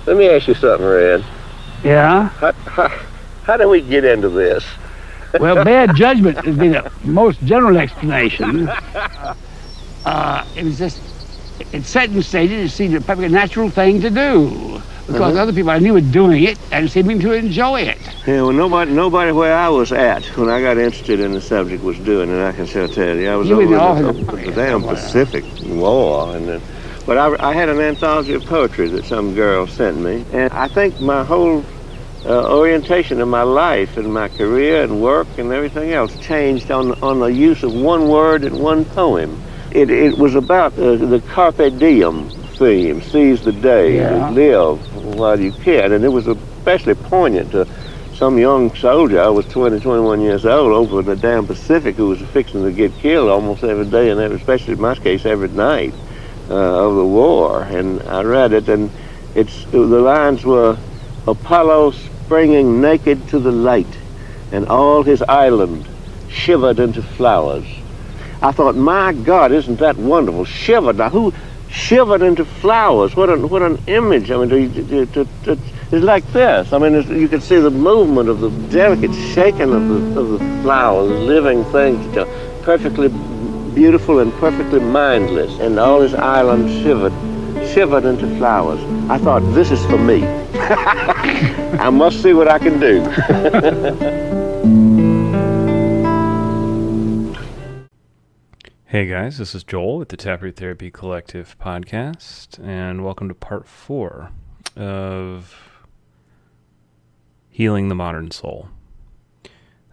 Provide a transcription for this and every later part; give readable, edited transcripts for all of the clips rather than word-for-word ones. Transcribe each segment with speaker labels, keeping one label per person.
Speaker 1: Let me ask you something, Red.
Speaker 2: Yeah?
Speaker 1: How do we get into this?
Speaker 2: Well, bad judgment would be the most general explanation. It was just, in certain stages, it seemed a perfectly natural thing to do. Because other people I knew were doing it and seeming to enjoy it.
Speaker 1: Yeah, well, nobody where I was at when I got interested in the subject was doing it, I can tell you. I was over the damn Pacific War. But I had an anthology of poetry that some girl sent me. And I think my whole orientation of my life and my career and work and everything else changed on the use of one word and one poem. It was about the carpe diem theme, seize the day, live while you can. And it was especially poignant to some young soldier. I was 20, 21 years old over in the damn Pacific who was fixing to get killed almost every day, and especially in my case, every night of the war. And I read it, and the lines were, Apollo springing naked to the light, and all his island shivered into flowers. I thought, my God, isn't that wonderful? Shivered. Now, who shivered into flowers? What an image. I mean, it's like this. I mean, you can see the movement of the delicate shaking of the flowers, living things, perfectly beautiful and perfectly mindless. And all his island shivered into flowers. I thought, this is for me. I must see what I can do.
Speaker 3: Hey guys, this is Joel with the Taproot Therapy Collective podcast, and welcome to part 4 of Healing the Modern Soul.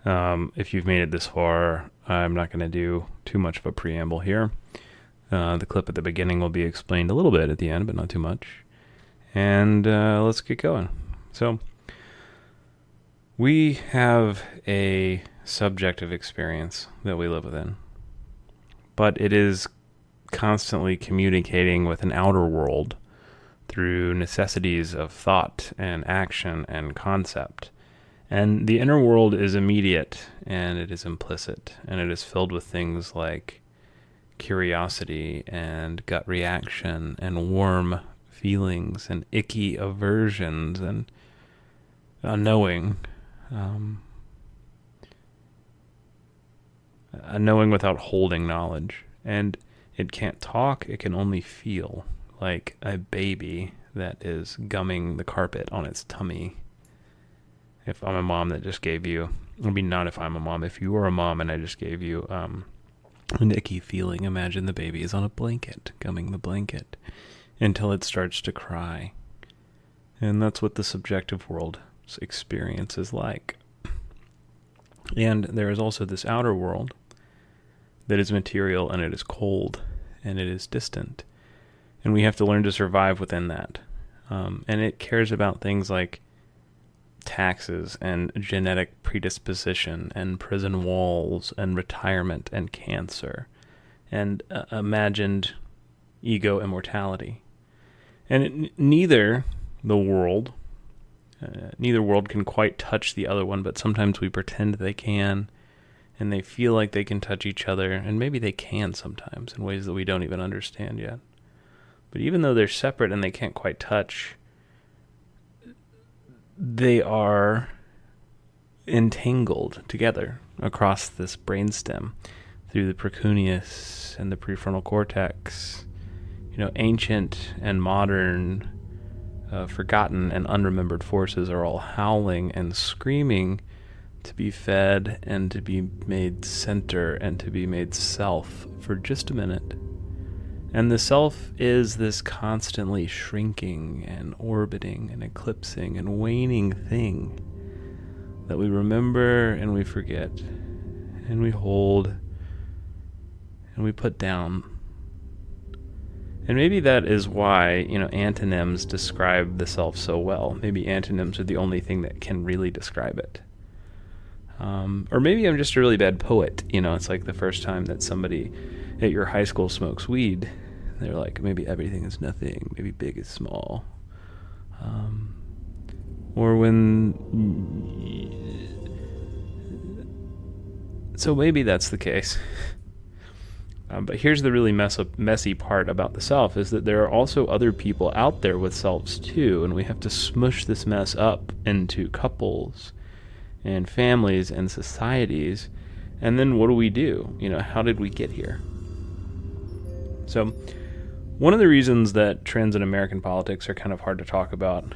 Speaker 3: If you've made it this far, I'm not going to do too much of a preamble here. The clip at the beginning will be explained a little bit at the end, but not too much. And let's get going. So, we have a subjective experience that we live within, but it is constantly communicating with an outer world through necessities of thought and action and concept. And the inner world is immediate, and it is implicit, and it is filled with things like curiosity and gut reaction and warm feelings and icky aversions and a knowing without holding knowledge. And it can't talk, it can only feel, like a baby that is gumming the carpet on its tummy. If I'm a mom that just gave you, I mean, not if I'm a mom, if you were a mom and I just gave you an icky feeling, imagine the baby is on a blanket, gumming the blanket until it starts to cry. And that's what the subjective world's experience is like. And there is also this outer world that is material, and it is cold, and it is distant. And we have to learn to survive within that. And it cares about things like taxes and genetic predisposition and prison walls and retirement and cancer and imagined ego immortality. And neither world can quite touch the other one, but sometimes we pretend they can, and they feel like they can touch each other, and maybe they can sometimes in ways that we don't even understand yet. But even though they're separate and they can't quite touch, they are entangled together across this brainstem through the precuneus and the prefrontal cortex. Ancient and modern, forgotten and unremembered forces are all howling and screaming to be fed and to be made center and to be made self for just a minute. And the self is this constantly shrinking and orbiting and eclipsing and waning thing that we remember and we forget and we hold and we put down. And maybe that is why, antonyms describe the self so well. Maybe antonyms are the only thing that can really describe it. Or maybe I'm just a really bad poet. It's like the first time that somebody at your high school smokes weed. They're like, maybe everything is nothing. Maybe big is small. Or when... So maybe that's the case. But here's the really messy part about the self, is that there are also other people out there with selves too, and we have to smush this mess up into couples and families and societies. And then what do we do? How did we get here? So one of the reasons that trends in American politics are kind of hard to talk about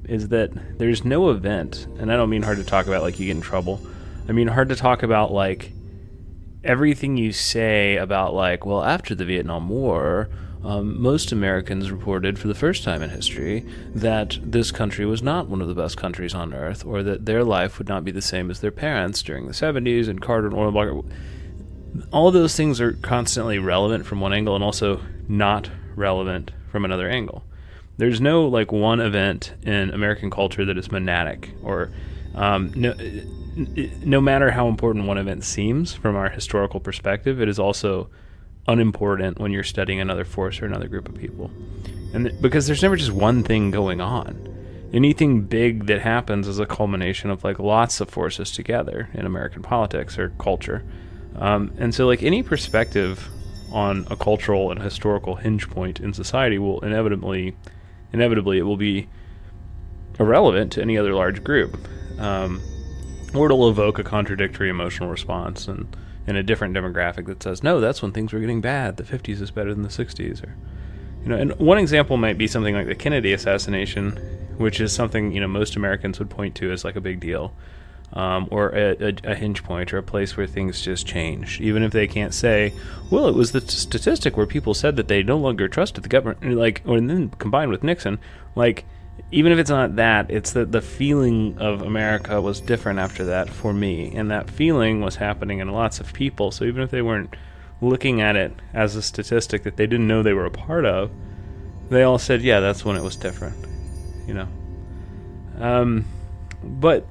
Speaker 3: is that there's no event, and I don't mean hard to talk about like you get in trouble. I mean hard to talk about like everything you say about like, well, after the Vietnam War, most Americans reported for the first time in history that this country was not one of the best countries on earth, or that their life would not be the same as their parents during the 70s and Carter and Oil. All of those things are constantly relevant from one angle and also not relevant from another angle. There's no like one event in American culture that is monadic, or no matter how important one event seems from our historical perspective, it is also unimportant when you're studying another force or another group of people. And because there's never just one thing going on. Anything big that happens is a culmination of like lots of forces together in American politics or culture. And so like any perspective on a cultural and historical hinge point in society will inevitably it will be irrelevant to any other large group. Or it'll evoke a contradictory emotional response and in a different demographic that says, no, that's when things were getting bad. The 50s is better than the 60s. Or, and one example might be something like the Kennedy assassination, which is something, most Americans would point to as like a big deal, or a hinge point or a place where things just changed. Even if they can't say, well, it was the statistic where people said that they no longer trusted the government, like, or then combined with Nixon, like, even if it's not that, it's that the feeling of America was different after that for me. And that feeling was happening in lots of people. So even if they weren't looking at it as a statistic that they didn't know they were a part of, they all said, yeah, that's when it was different, But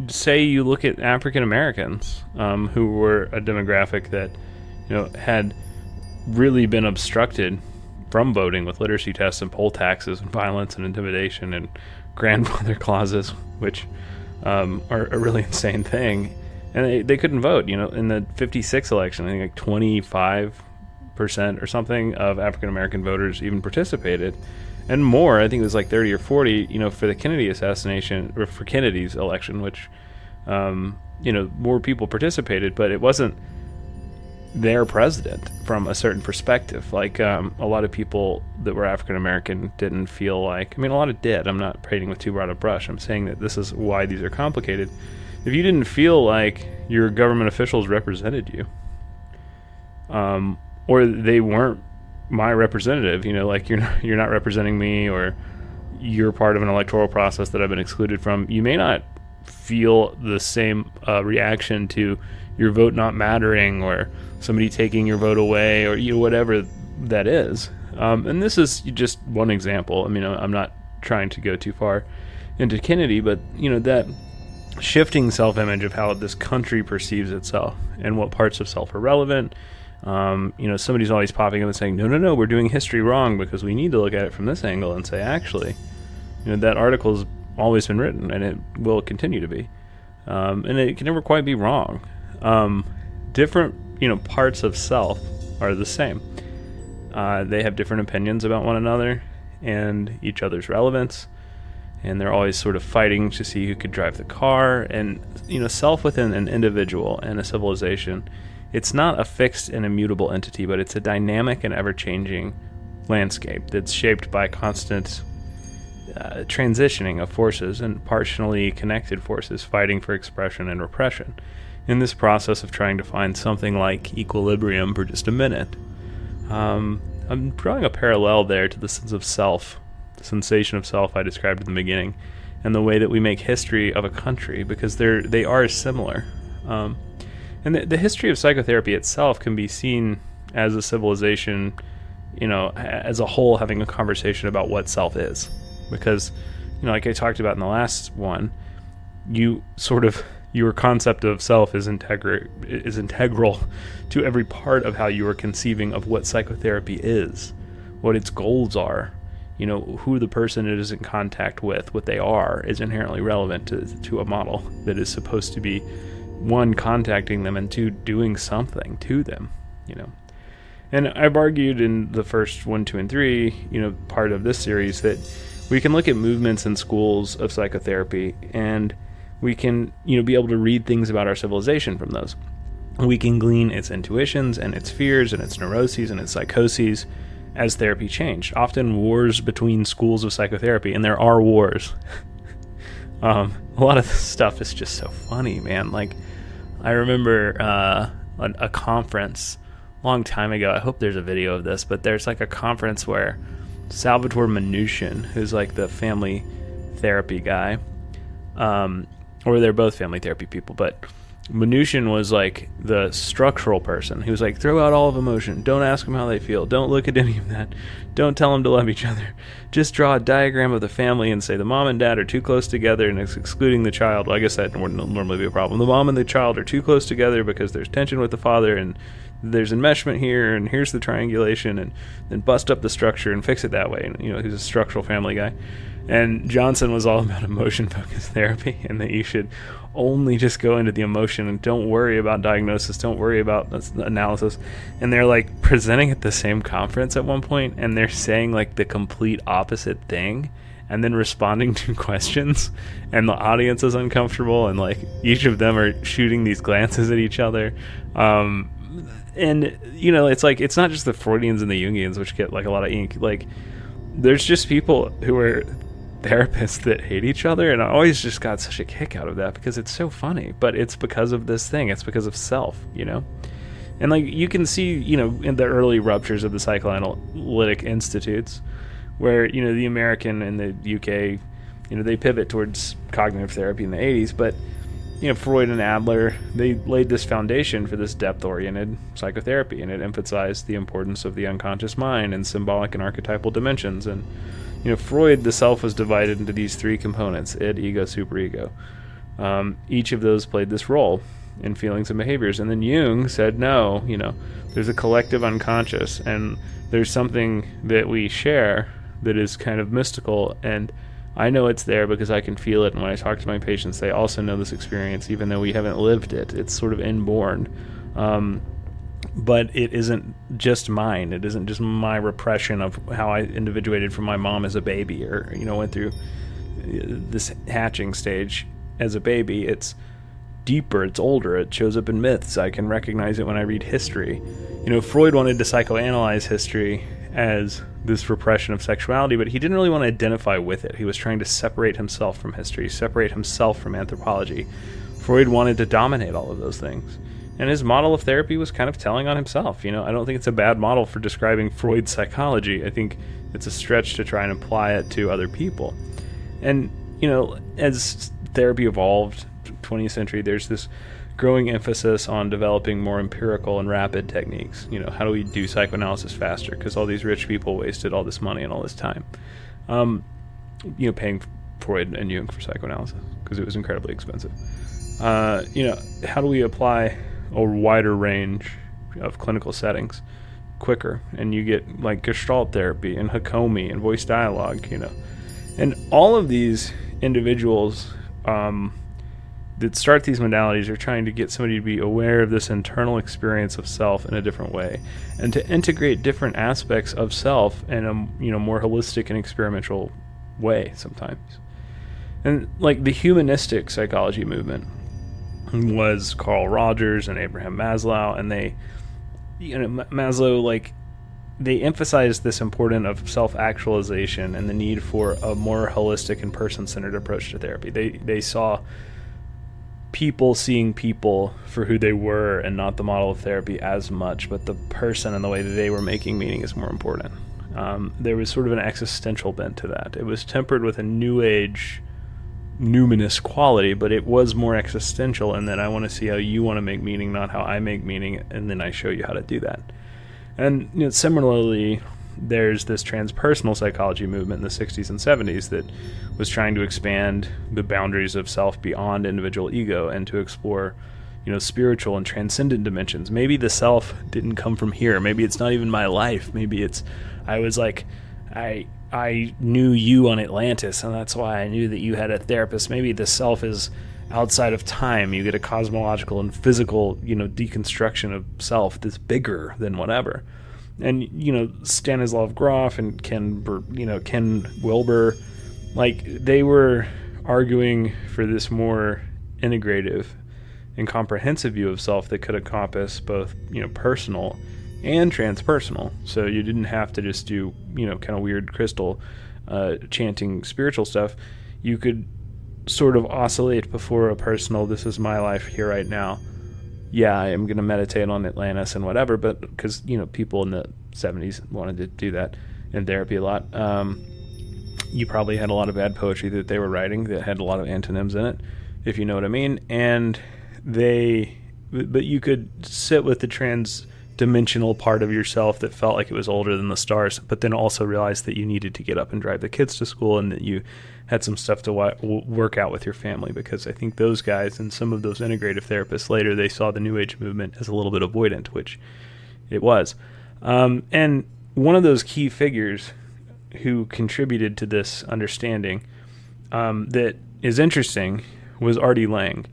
Speaker 3: say you look at African Americans, who were a demographic that, had really been obstructed from voting with literacy tests and poll taxes and violence and intimidation and grandfather clauses, which are a really insane thing. And they couldn't vote. In the 56 election, I think like 25% or something of African American voters even participated. And more, I think it was like 30 or 40, for the Kennedy assassination, or for Kennedy's election, which, more people participated, but it wasn't their president from a certain perspective. Like a lot of people that were African American didn't feel like, a lot of did. I'm not painting with too broad a brush. I'm saying that this is why these are complicated. If you didn't feel like your government officials represented you, or they weren't my representative, like you're not representing me, or you're part of an electoral process that I've been excluded from, you may not feel the same reaction to your vote not mattering, or somebody taking your vote away, or whatever that is. And this is just one example. I'm not trying to go too far into Kennedy, but that shifting self-image of how this country perceives itself and what parts of self are relevant. Somebody's always popping up and saying, no, we're doing history wrong because we need to look at it from this angle and say, actually, that article's always been written and it will continue to be. And it can never quite be wrong. Different, parts of self are the same. They have different opinions about one another and each other's relevance. And they're always sort of fighting to see who could drive the car. And, self within an individual and a civilization, it's not a fixed and immutable entity, but it's a dynamic and ever-changing landscape that's shaped by constant transitioning of forces and partially connected forces fighting for expression and repression in this process of trying to find something like equilibrium for just a minute. I'm drawing a parallel there to the sense of self, the sensation of self I described in the beginning, and the way that we make history of a country, because they are similar. And the history of psychotherapy itself can be seen as a civilization, as a whole, having a conversation about what self is. Because, like I talked about in the last one, your concept of self is integral to every part of how you are conceiving of what psychotherapy is, what its goals are. Who the person is in contact with, what they are, is inherently relevant to a model that is supposed to be, one, contacting them, and two, doing something to them, And I've argued in the first 1, 2, and 3, part of this series, that we can look at movements in schools of psychotherapy, and we can, be able to read things about our civilization from those. We can glean its intuitions and its fears and its neuroses and its psychoses as therapy changed. Often wars between schools of psychotherapy, and there are wars. A lot of this stuff is just so funny, man. Like, I remember a conference a long time ago. I hope there's a video of this, but there's like a conference where Salvatore Minuchin, who's like the family therapy guy, or they're both family therapy people, but Minuchin was like the structural person. He was like, throw out all of emotion. Don't ask them how they feel. Don't look at any of that. Don't tell them to love each other. Just draw a diagram of the family and say the mom and dad are too close together and it's excluding the child. Well, I guess that wouldn't normally be a problem. The mom and the child are too close together because there's tension with the father and there's enmeshment here and here's the triangulation, and then bust up the structure and fix it that way. And, he's a structural family guy. And Johnson was all about emotion-focused therapy, and that you should only just go into the emotion and don't worry about diagnosis, don't worry about analysis. And they're like presenting at the same conference at one point, and they're saying like the complete opposite thing, and then responding to questions, and the audience is uncomfortable, and like each of them are shooting these glances at each other. And it's like, it's not just the Freudians and the Jungians which get like a lot of ink. Like, there's just people who are therapists that hate each other, and I always just got such a kick out of that because it's so funny. But it's because of this thing. It's because of self, And like, you can see, in the early ruptures of the psychoanalytic institutes, where the American and the UK, they pivot towards cognitive therapy in the 80s, but Freud and Adler, they laid this foundation for this depth-oriented psychotherapy, and it emphasized the importance of the unconscious mind and symbolic and archetypal dimensions. And Freud, the self was divided into these 3 components: id, ego, superego. Each of those played this role in feelings and behaviors. And then Jung said, no, there's a collective unconscious, and there's something that we share that is kind of mystical, and I know it's there because I can feel it, and when I talk to my patients, they also know this experience, even though we haven't lived it. It's sort of inborn. But it isn't just mine. It isn't just my repression of how I individuated from my mom as a baby, or, went through this hatching stage as a baby. It's deeper, it's older, it shows up in myths. I can recognize it when I read history. Freud wanted to psychoanalyze history as this repression of sexuality, but he didn't really want to identify with it. He was trying to separate himself from history, separate himself from anthropology. Freud wanted to dominate all of those things. And his model of therapy was kind of telling on himself. I don't think it's a bad model for describing Freud's psychology. I think it's a stretch to try and apply it to other people. And, as therapy evolved, 20th century, there's this growing emphasis on developing more empirical and rapid techniques. How do we do psychoanalysis faster? Because all these rich people wasted all this money and all this time, paying Freud and Jung for psychoanalysis because it was incredibly expensive. How do we apply a wider range of clinical settings quicker? And you get like Gestalt therapy and Hakomi and voice dialogue, and all of these individuals that start these modalities are trying to get somebody to be aware of this internal experience of self in a different way, and to integrate different aspects of self in a more holistic and experimental way sometimes. And like the humanistic psychology movement was Carl Rogers and Abraham Maslow, and they, Maslow, like, they emphasized this importance of self-actualization and the need for a more holistic and person-centered approach to therapy. They saw people seeing people for who they were and not the model of therapy as much, but the person and the way that they were making meaning is more important. There was sort of an existential bent to that. It was tempered with a new age numinous quality, but it was more existential in that I want to see how you want to make meaning, not how I make meaning, and then I show you how to do that. And similarly, there's this transpersonal psychology movement in the 60s and 70s that was trying to expand the boundaries of self beyond individual ego and to explore, spiritual and transcendent dimensions. Maybe the self didn't come from here. Maybe it's not even my life. Maybe it's, I was like, I knew you on Atlantis, and that's why I knew that you had a therapist. Maybe the self is outside of time. You get a cosmological and physical, deconstruction of self that's bigger than whatever. And, Stanislav Grof and Ken Wilber, like, they were arguing for this more integrative and comprehensive view of self that could encompass both, personal and transpersonal. So you didn't have to just do, kind of weird crystal chanting spiritual stuff. You could sort of oscillate before a personal, this is my life here right now. Yeah, I am going to meditate on Atlantis and whatever, but because, people in the 70s wanted to do that in therapy a lot. You probably had a lot of bad poetry that they were writing that had a lot of antonyms in it, if you know what I mean. And but you could sit with the trans-dimensional part of yourself that felt like it was older than the stars, but then also realize that you needed to get up and drive the kids to school and that you had some stuff to work out with your family, because I think those guys and some of those integrative therapists later, they saw the New Age movement as a little bit avoidant, which it was. And one of those key figures who contributed to this understanding that is interesting was R.D. Laing.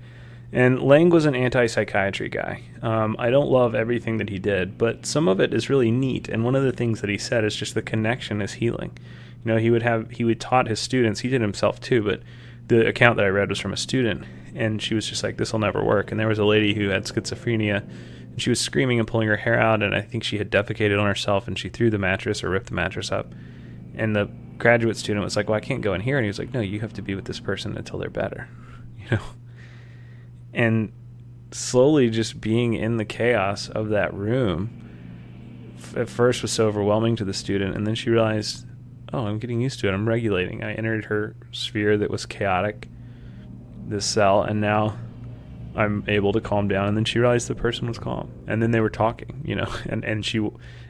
Speaker 3: And Laing was an anti-psychiatry guy. I don't love everything that he did, but some of it is really neat. And one of the things that he said is just the connection is healing. He would taught his students, he did himself too, but the account that I read was from a student, and she was just like, this will never work. And there was a lady who had schizophrenia, and she was screaming and pulling her hair out, and I think she had defecated on herself, and she threw the mattress or ripped the mattress up. And the graduate student was like, well, I can't go in here. And he was like, no, you have to be with this person until they're better. And slowly just being in the chaos of that room at first was so overwhelming to the student, and then she realized, oh, I'm getting used to it. I'm regulating. I entered her sphere that was chaotic, this cell, and now I'm able to calm down. And then she realized the person was calm, and then they were talking, and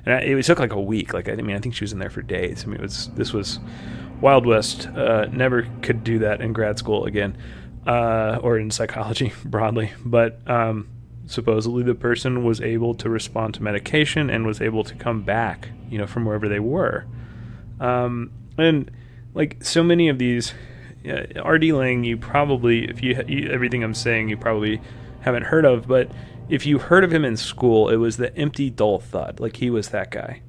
Speaker 3: it took like a week. I think she was in there for days. This was Wild West. Never could do that in grad school again, or in psychology broadly. But supposedly the person was able to respond to medication and was able to come back, from wherever they were. And like so many of these, R.D. Laing, you probably, if you everything I'm saying, you probably haven't heard of, but if you heard of him in school, it was the empty, dull thud. Like, he was that guy.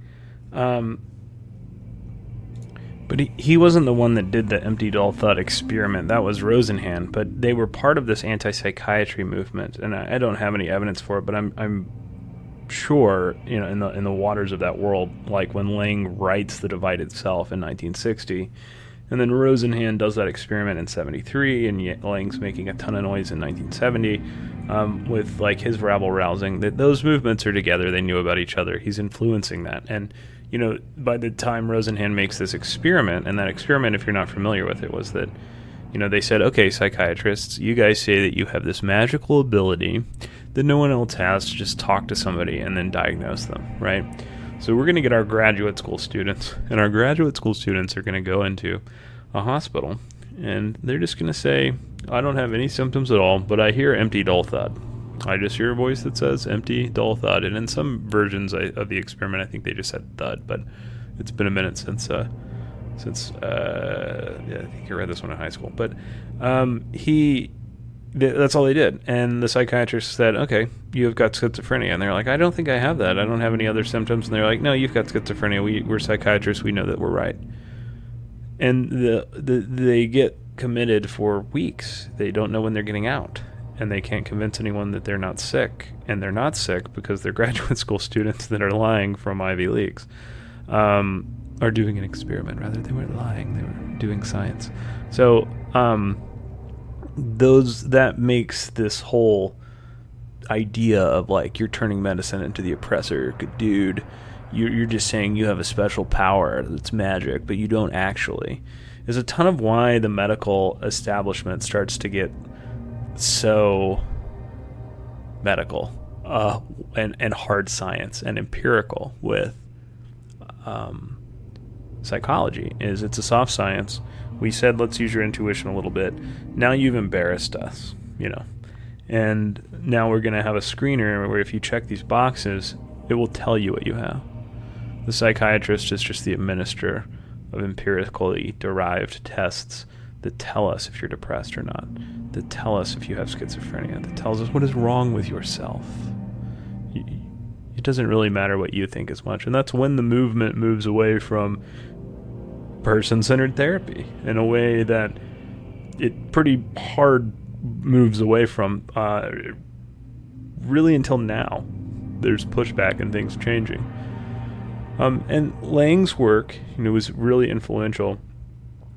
Speaker 3: But he wasn't the one that did the empty, dull thud experiment. That was Rosenhan, but they were part of this anti-psychiatry movement, and I don't have any evidence for it, but I'm sure, in the waters of that world, like when Laing writes The Divided Self in 1960, and then Rosenhan does that experiment in 73, and yet Laing's making a ton of noise in 1970, with like his rabble-rousing, that those movements are together, they knew about each other, he's influencing that. And by the time Rosenhan makes this experiment, and that experiment, if you're not familiar with it, was that, they said, okay, psychiatrists, you guys say that you have this magical ability that no one else has to just talk to somebody and then diagnose them, right? So we're going to get our graduate school students, and our graduate school students are going to go into a hospital, and they're just going to say, I don't have any symptoms at all, but I hear empty, dull thud. I just hear a voice that says empty, dull thud. And in some versions of the experiment, I think they just said thud, but it's been a minute since I think I read this one in high school. But that's all they did. And the psychiatrist said, okay, you have got schizophrenia. And they're like, I don't think I have that. I don't have any other symptoms. And they're like, no, you've got schizophrenia. We're psychiatrists. We know that we're right. And they get committed for weeks. They don't know when they're getting out. And they can't convince anyone that they're not sick. And they're not sick because they're graduate school students that are lying from Ivy Leagues. Or doing an experiment, rather. They weren't lying. They were doing science. So that makes this whole idea of like you're turning medicine into the oppressor. Dude, you're just saying you have a special power that's magic, but you don't actually. There's a ton of why the medical establishment starts to get so medical and hard science and empirical with psychology. It's a soft science. We said let's use your intuition a little bit. Now you've embarrassed us, and now we're going to have a screener where if you check these boxes, it will tell you what you have. The psychiatrist is just the administrator of empirically derived tests that tell us if you're depressed or not, that tell us if you have schizophrenia, that tells us what is wrong with yourself. You doesn't really matter what you think as much. And that's when the movement moves away from person-centered therapy in a way that it pretty hard moves away from really until now. There's pushback and things changing. And Lang's work, was really influential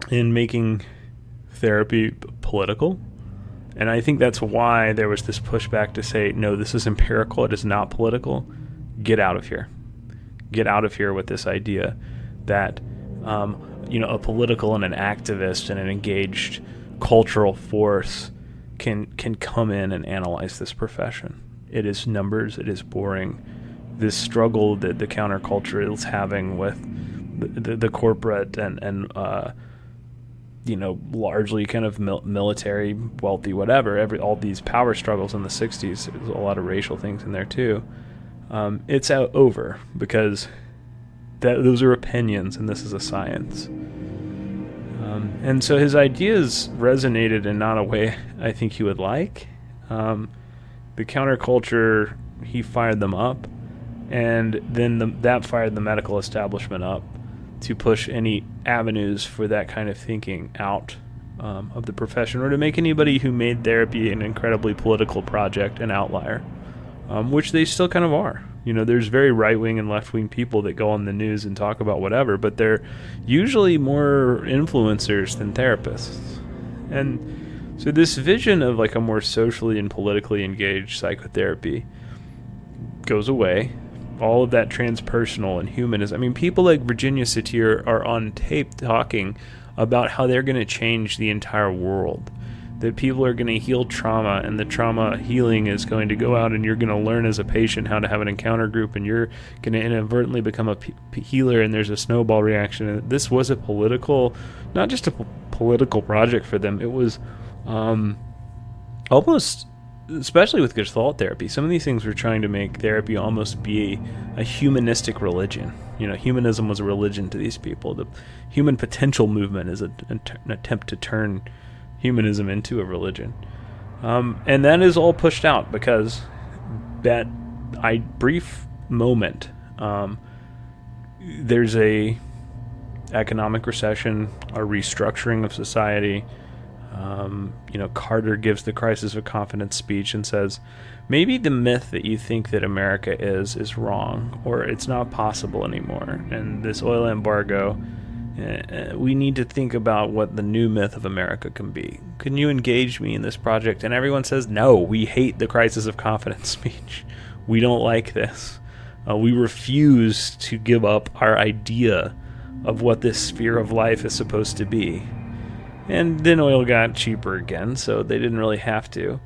Speaker 3: in making therapy political. And I think that's why there was this pushback to say, no, this is empirical, it is not political. Get out of here. Get out of here with this idea that, a political and an activist and an engaged cultural force can come in and analyze this profession. It is numbers, it is boring. This struggle that the counterculture is having with the corporate and largely kind of military, wealthy, whatever, all these power struggles in the 60s, there's a lot of racial things in there too. It's over because those are opinions and this is a science. And so his ideas resonated in not a way I think he would like. The counterculture, he fired them up, and then that fired the medical establishment up to push any avenues for that kind of thinking out of the profession, or to make anybody who made therapy an incredibly political project an outlier, which they still kind of are. There's very right-wing and left-wing people that go on the news and talk about whatever, but they're usually more influencers than therapists. And so this vision of like a more socially and politically engaged psychotherapy goes away. All of that transpersonal and humanism. People like Virginia Satir are on tape talking about how they're going to change the entire world. That people are going to heal trauma, and the trauma healing is going to go out, and you're going to learn as a patient how to have an encounter group, and you're going to inadvertently become a healer, and there's a snowball reaction. And this was a political, not just a political project for them. It was almost, especially with Gestalt therapy, some of these things were trying to make therapy almost be a humanistic religion. Humanism was a religion to these people. The human potential movement is an attempt to turn humanism into a religion. And that is all pushed out because that brief moment, there's a economic recession, a restructuring of society. Carter gives the crisis of confidence speech and says, maybe the myth that you think that America is wrong, or it's not possible anymore. And this oil embargo, we need to think about what the new myth of America can be. Can you engage me in this project? And everyone says, no, we hate the crisis of confidence speech. We don't like this. We refuse to give up our idea of what this sphere of life is supposed to be. And then oil got cheaper again, so they didn't really have to.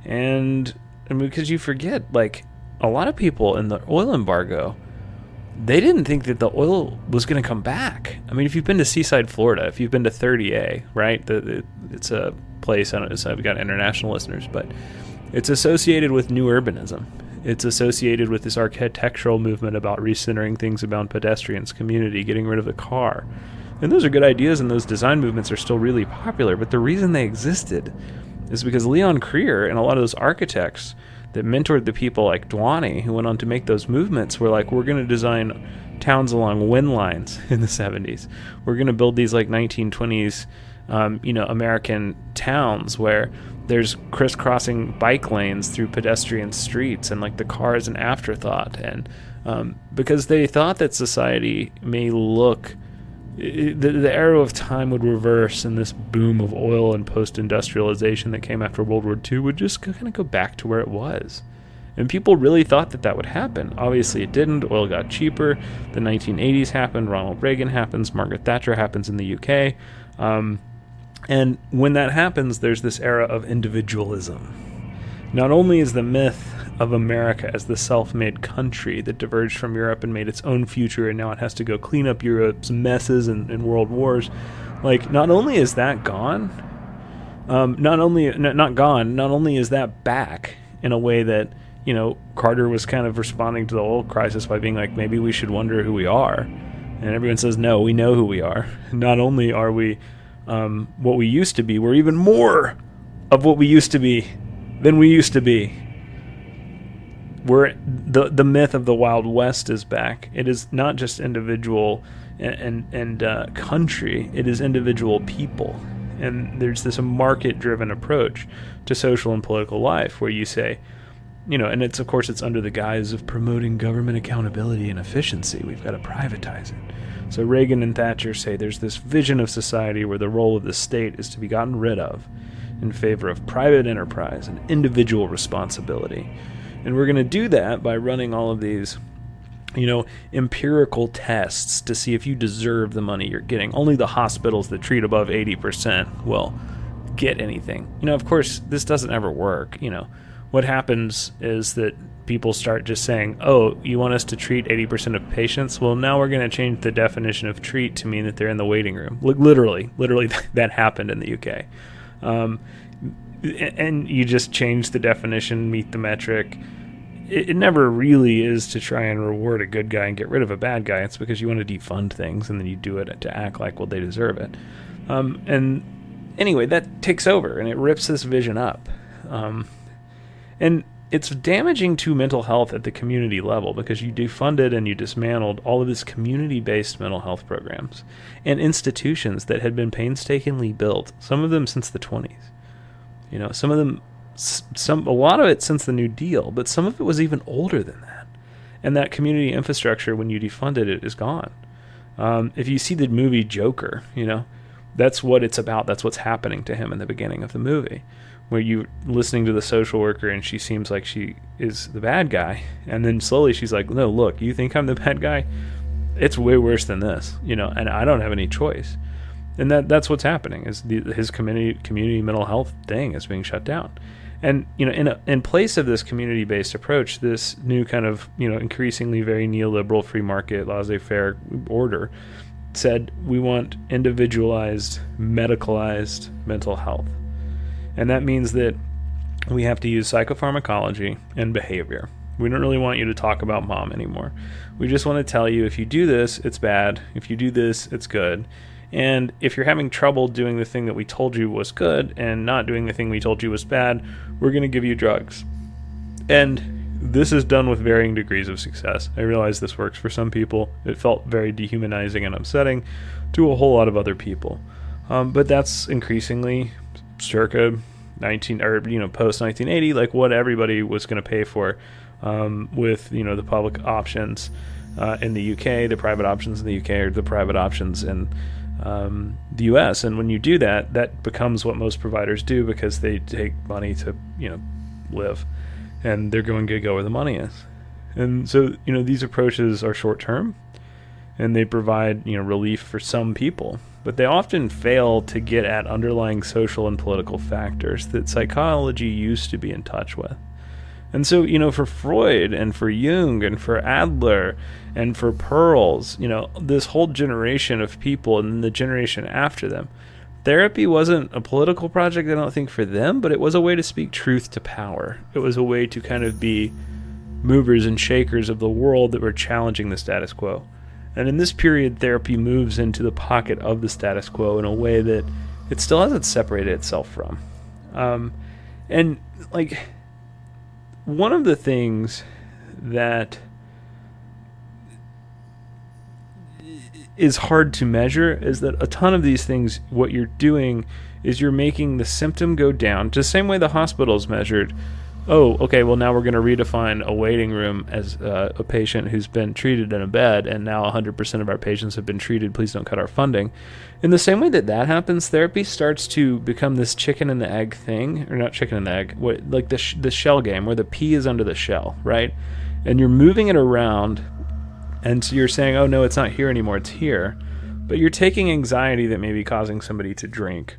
Speaker 3: And because you forget, a lot of people in the oil embargo, they didn't think that the oil was going to come back. If you've been to Seaside, Florida, if you've been to 30A, right? It's a place, I don't know, so I've got international listeners, but it's associated with new urbanism. It's associated with this architectural movement about recentering things about pedestrians, community, getting rid of the car. And those are good ideas, and those design movements are still really popular, but the reason they existed is because Leon Creer and a lot of those architects that mentored the people like Dwani, who went on to make those movements, were like, we're going to design towns along wind lines in the 70s. We're going to build these 1920s, American towns where there's crisscrossing bike lanes through pedestrian streets, and the car is an afterthought. And because they thought that society may look, the arrow of time would reverse, and this boom of oil and post-industrialization that came after World War II would just kind of go back to where it was. And people really thought that would happen. Obviously it didn't. Oil got cheaper. The 1980s happened. Ronald Reagan happens. Margaret Thatcher happens in the UK. And when that happens, there's this era of individualism. Not only is the myth of America as the self-made country that diverged from Europe and made its own future, and now it has to go clean up Europe's messes and world wars. Not only is that gone, not only is that back in a way that, Carter was kind of responding to the oil crisis by being like, maybe we should wonder who we are. And everyone says, no, we know who we are. Not only are we what we used to be, we're even more of what we used to be than we used to be. We're the myth of the Wild West is back. It is not just individual and country. It is individual people. And there's this market-driven approach to social and political life where you say, and it's, of course, it's under the guise of promoting government accountability and efficiency. We've got to privatize it. So Reagan and Thatcher say there's this vision of society where the role of the state is to be gotten rid of in favor of private enterprise and individual responsibility. And we're going to do that by running all of these, empirical tests to see if you deserve the money you're getting. Only the hospitals that treat above 80% will get anything. Of course, this doesn't ever work. What happens is that people start just saying, oh, you want us to treat 80% of patients? Well, now we're going to change the definition of treat to mean that they're in the waiting room. Literally, that happened in the UK. And you just change the definition, meet the metric. It never really is to try and reward a good guy and get rid of a bad guy. It's because you want to defund things, and then you do it to act like, well, they deserve it. And anyway, that takes over, and it rips this vision up. And it's damaging to mental health at the community level because you defunded and you dismantled all of these community-based mental health programs and institutions that had been painstakingly built, some of them since the 20s. Some of them, a lot of it since the New Deal, but some of it was even older than that. And that community infrastructure, when you defunded it, is gone. If you see the movie Joker, that's what it's about. That's what's happening to him in the beginning of the movie, where you're listening to the social worker and she seems like she is the bad guy. And then slowly she's like, no, look, you think I'm the bad guy? It's way worse than this, and I don't have any choice. And that's what's happening is his community mental health thing is being shut down. And, in place of this community-based approach, this new kind of, increasingly very neoliberal free market, laissez-faire order said we want individualized, medicalized mental health. And that means that we have to use psychopharmacology and behavior. We don't really want you to talk about mom anymore. We just want to tell you if you do this, it's bad. If you do this, it's good. And if you're having trouble doing the thing that we told you was good and not doing the thing we told you was bad, we're going to give you drugs. And this is done with varying degrees of success. I realize this works for some people. It felt very dehumanizing and upsetting to a whole lot of other people. But that's increasingly circa post 1980, like what everybody was going to pay for with, the public options in the UK, the private options in the UK, or the private options in the US. And when you do that, that becomes what most providers do because they take money to, live, and they're going to go where the money is. And so, these approaches are short term and they provide, relief for some people, but they often fail to get at underlying social and political factors that psychology used to be in touch with. And so, for Freud and for Jung and for Adler and for Pearls, this whole generation of people and the generation after them, therapy wasn't a political project, I don't think, for them, but it was a way to speak truth to power. It was a way to kind of be movers and shakers of the world that were challenging the status quo. And in this period, therapy moves into the pocket of the status quo in a way that it still hasn't separated itself from. One of the things that is hard to measure is that a ton of these things, what you're doing is you're making the symptom go down, just the same way the hospital's measured. Oh, okay, well, now we're going to redefine a waiting room as a patient who's been treated in a bed, and now 100% of our patients have been treated. Please don't cut our funding. In the same way that happens, therapy starts to become this chicken and the egg thing, or not chicken and the egg, like the shell game where the pea is under the shell, right? And you're moving it around, and so you're saying, oh, no, it's not here anymore, it's here. But you're taking anxiety that may be causing somebody to drink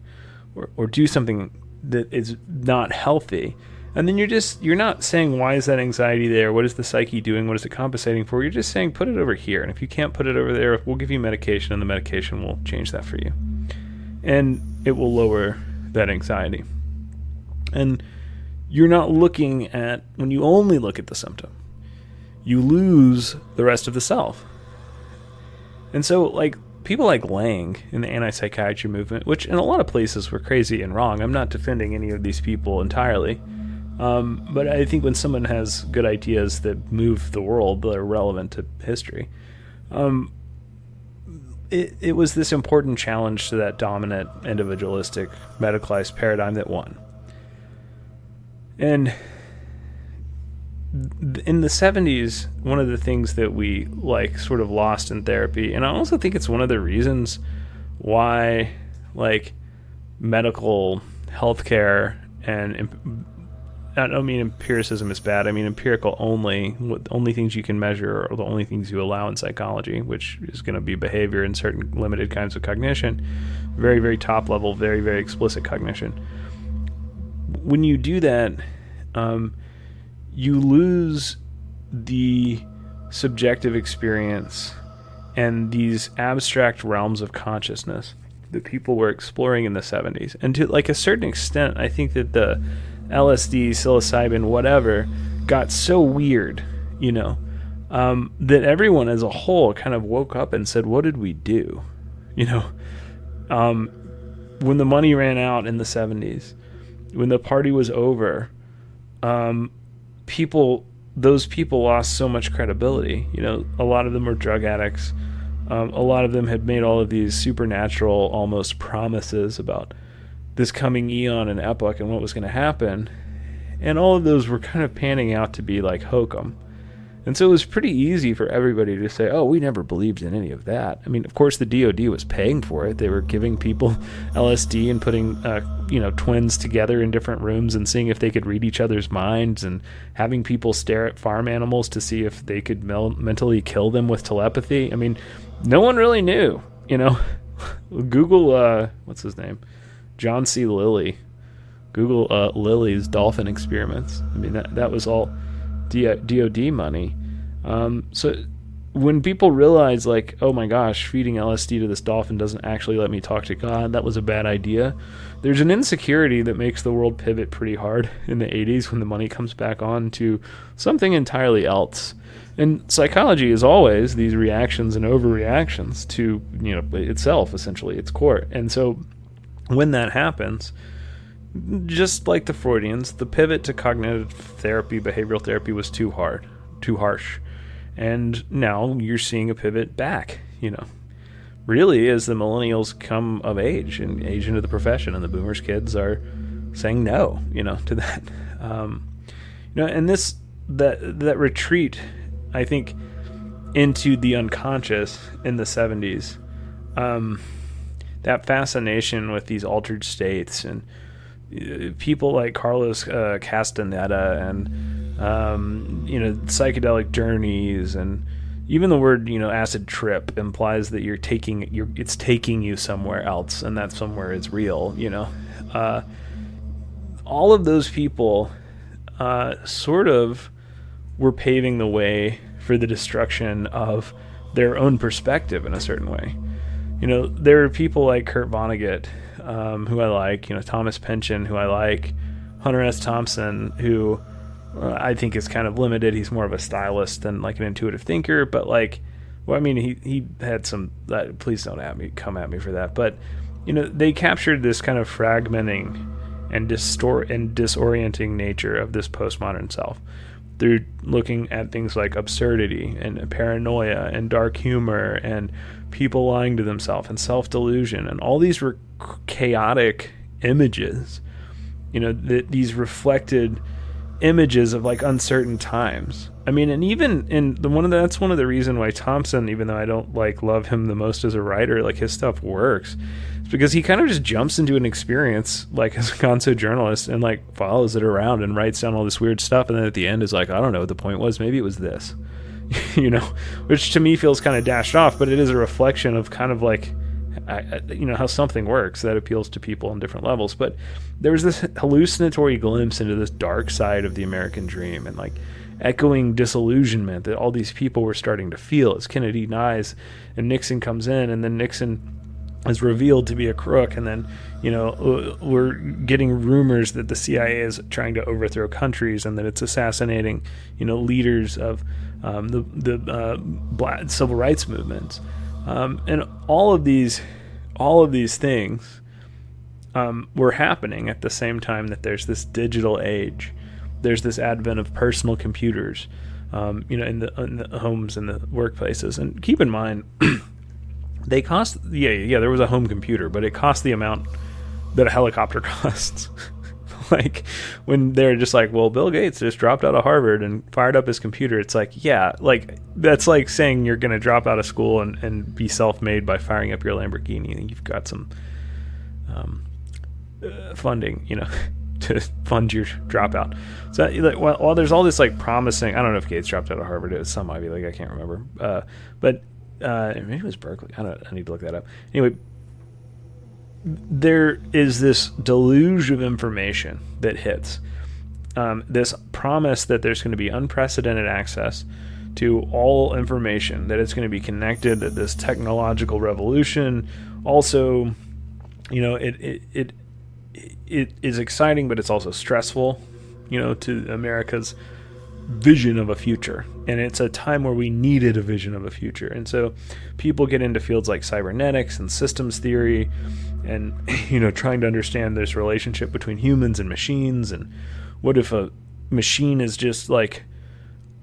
Speaker 3: or do something that is not healthy. And then you're not saying, why is that anxiety there? What is the psyche doing? What is it compensating for? You're just saying, put it over here. And if you can't put it over there, we'll give you medication, and the medication will change that for you. And it will lower that anxiety. And you're not looking at, when you only look at the symptom, you lose the rest of the self. And so, people like Lang in the Anti-Psychiatry movement, which in a lot of places were crazy and wrong. I'm not defending any of these people entirely. But I think when someone has good ideas that move the world, that are relevant to history, it was this important challenge to that dominant, individualistic, medicalized paradigm that won. And in the 70s, one of the things that we like sort of lost in therapy, and I also think it's one of the reasons why like medical healthcare, and I don't mean empiricism is bad, I mean empirical only, the only things you can measure are the only things you allow in psychology, which is going to be behavior and certain limited kinds of cognition, very, very top level, very, very explicit cognition. When you do that, you lose the subjective experience and these abstract realms of consciousness that people were exploring in the 70s. And to like a certain extent, I think that the LSD, psilocybin, whatever, got so weird, that everyone as a whole kind of woke up and said, what did we do? When the money ran out in the 70s, when the party was over, those people lost so much credibility. A lot of them were drug addicts. A lot of them had made all of these supernatural almost promises about this coming eon and epoch and what was going to happen. And all of those were kind of panning out to be like hokum. And so it was pretty easy for everybody to say, oh, we never believed in any of that. I mean, of course, the DOD was paying for it. They were giving people LSD and putting, twins together in different rooms and seeing if they could read each other's minds, and having people stare at farm animals to see if they could mentally kill them with telepathy. I mean, no one really knew, Google, what's his name? John C. Lilly. Google Lilly's dolphin experiments. I mean, that was all DOD money. So when people realize, like, oh my gosh, feeding LSD to this dolphin doesn't actually let me talk to God, that was a bad idea, there's an insecurity that makes the world pivot pretty hard in the 80s when the money comes back on to something entirely else. And psychology is always these reactions and overreactions to, itself, essentially, its core. And so when that happens, just like the Freudians, the pivot to cognitive therapy, behavioral therapy was too hard, too harsh. And now you're seeing a pivot back, really as the millennials come of age and age into the profession, and the boomers' kids are saying no, to that. And that retreat, I think, into the unconscious in the 70s, that fascination with these altered states and people like Carlos Castaneda and psychedelic journeys, and even the word acid trip implies that it's taking you somewhere else, and that somewhere is real. All of those people sort of were paving the way for the destruction of their own perspective in a certain way. There are people like Kurt Vonnegut, who I like, Thomas Pynchon, who I like, Hunter S. Thompson, who I think is kind of limited. He's more of a stylist than like an intuitive thinker, but he had some, please don't come at me for that. But, they captured this kind of fragmenting and disorienting nature of this postmodern self through looking at things like absurdity and paranoia and dark humor and people lying to themselves and self-delusion, and all these were chaotic images, these reflected images of like uncertain times. I mean, and even in that's one of the reasons why Thompson, even though I don't love him the most as a writer, like his stuff works, it's because he kind of just jumps into an experience like as a gonzo journalist and like follows it around and writes down all this weird stuff, and then at the end is like, I don't know what the point was, maybe it was this. Which to me feels kind of dashed off, but it is a reflection of kind of like, how something works that appeals to people on different levels. But there was this hallucinatory glimpse into this dark side of the American dream, and like echoing disillusionment that all these people were starting to feel as Kennedy dies and Nixon comes in, and then Nixon is revealed to be a crook, and then we're getting rumors that the CIA is trying to overthrow countries and that it's assassinating leaders of the Black civil rights movements, and all of these things were happening at the same time that there's this digital age there's this advent of personal computers, in the homes and the workplaces. And keep in mind, they cost, there was a home computer, but it cost the amount that a helicopter costs. Like, when they're just like, well, Bill Gates just dropped out of Harvard and fired up his computer, it's like, yeah, like, that's like saying you're going to drop out of school and be self-made by firing up your Lamborghini, and you've got some funding, to fund your dropout. So, like, while there's all this, like, promising, I don't know if Gates dropped out of Harvard, it was some Ivy League, I can't remember, but maybe it was Berkeley, I need to look that up. Anyway, there is this deluge of information that hits. This promise that there's going to be unprecedented access to all information, that it's going to be connected, that this technological revolution also, it is exciting, but it's also stressful, to America's vision of a future. And it's a time where we needed a vision of a future. And so people get into fields like cybernetics and systems theory, and trying to understand this relationship between humans and machines, and what if a machine is just like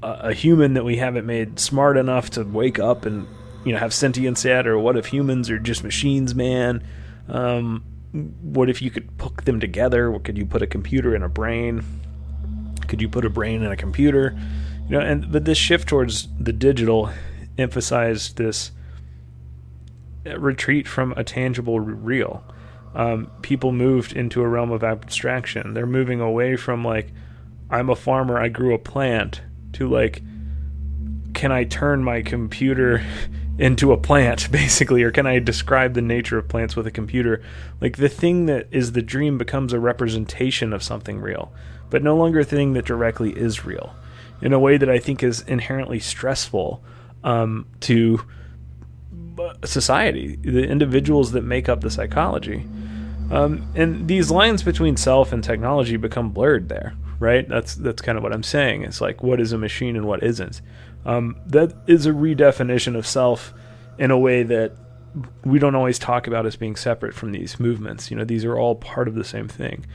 Speaker 3: a human that we haven't made smart enough to wake up and have sentience yet, or what if humans are just machines, man? What if you could put them together? What, could you put a computer in a brain? Could you put a brain in a computer? But this shift towards the digital emphasized this retreat from a tangible real. People moved into a realm of abstraction. They're moving away from, like, I'm a farmer, I grew a plant, to, like, can I turn my computer into a plant, basically, or can I describe the nature of plants with a computer? Like, the thing that is the dream becomes a representation of something real, but no longer a thing that directly is real, in a way that I think is inherently stressful to society, the individuals that make up the psychology. And these lines between self and technology become blurred there, right? That's kind of what I'm saying. It's like, what is a machine and what isn't? That is a redefinition of self in a way that we don't always talk about as being separate from these movements. These are all part of the same thing.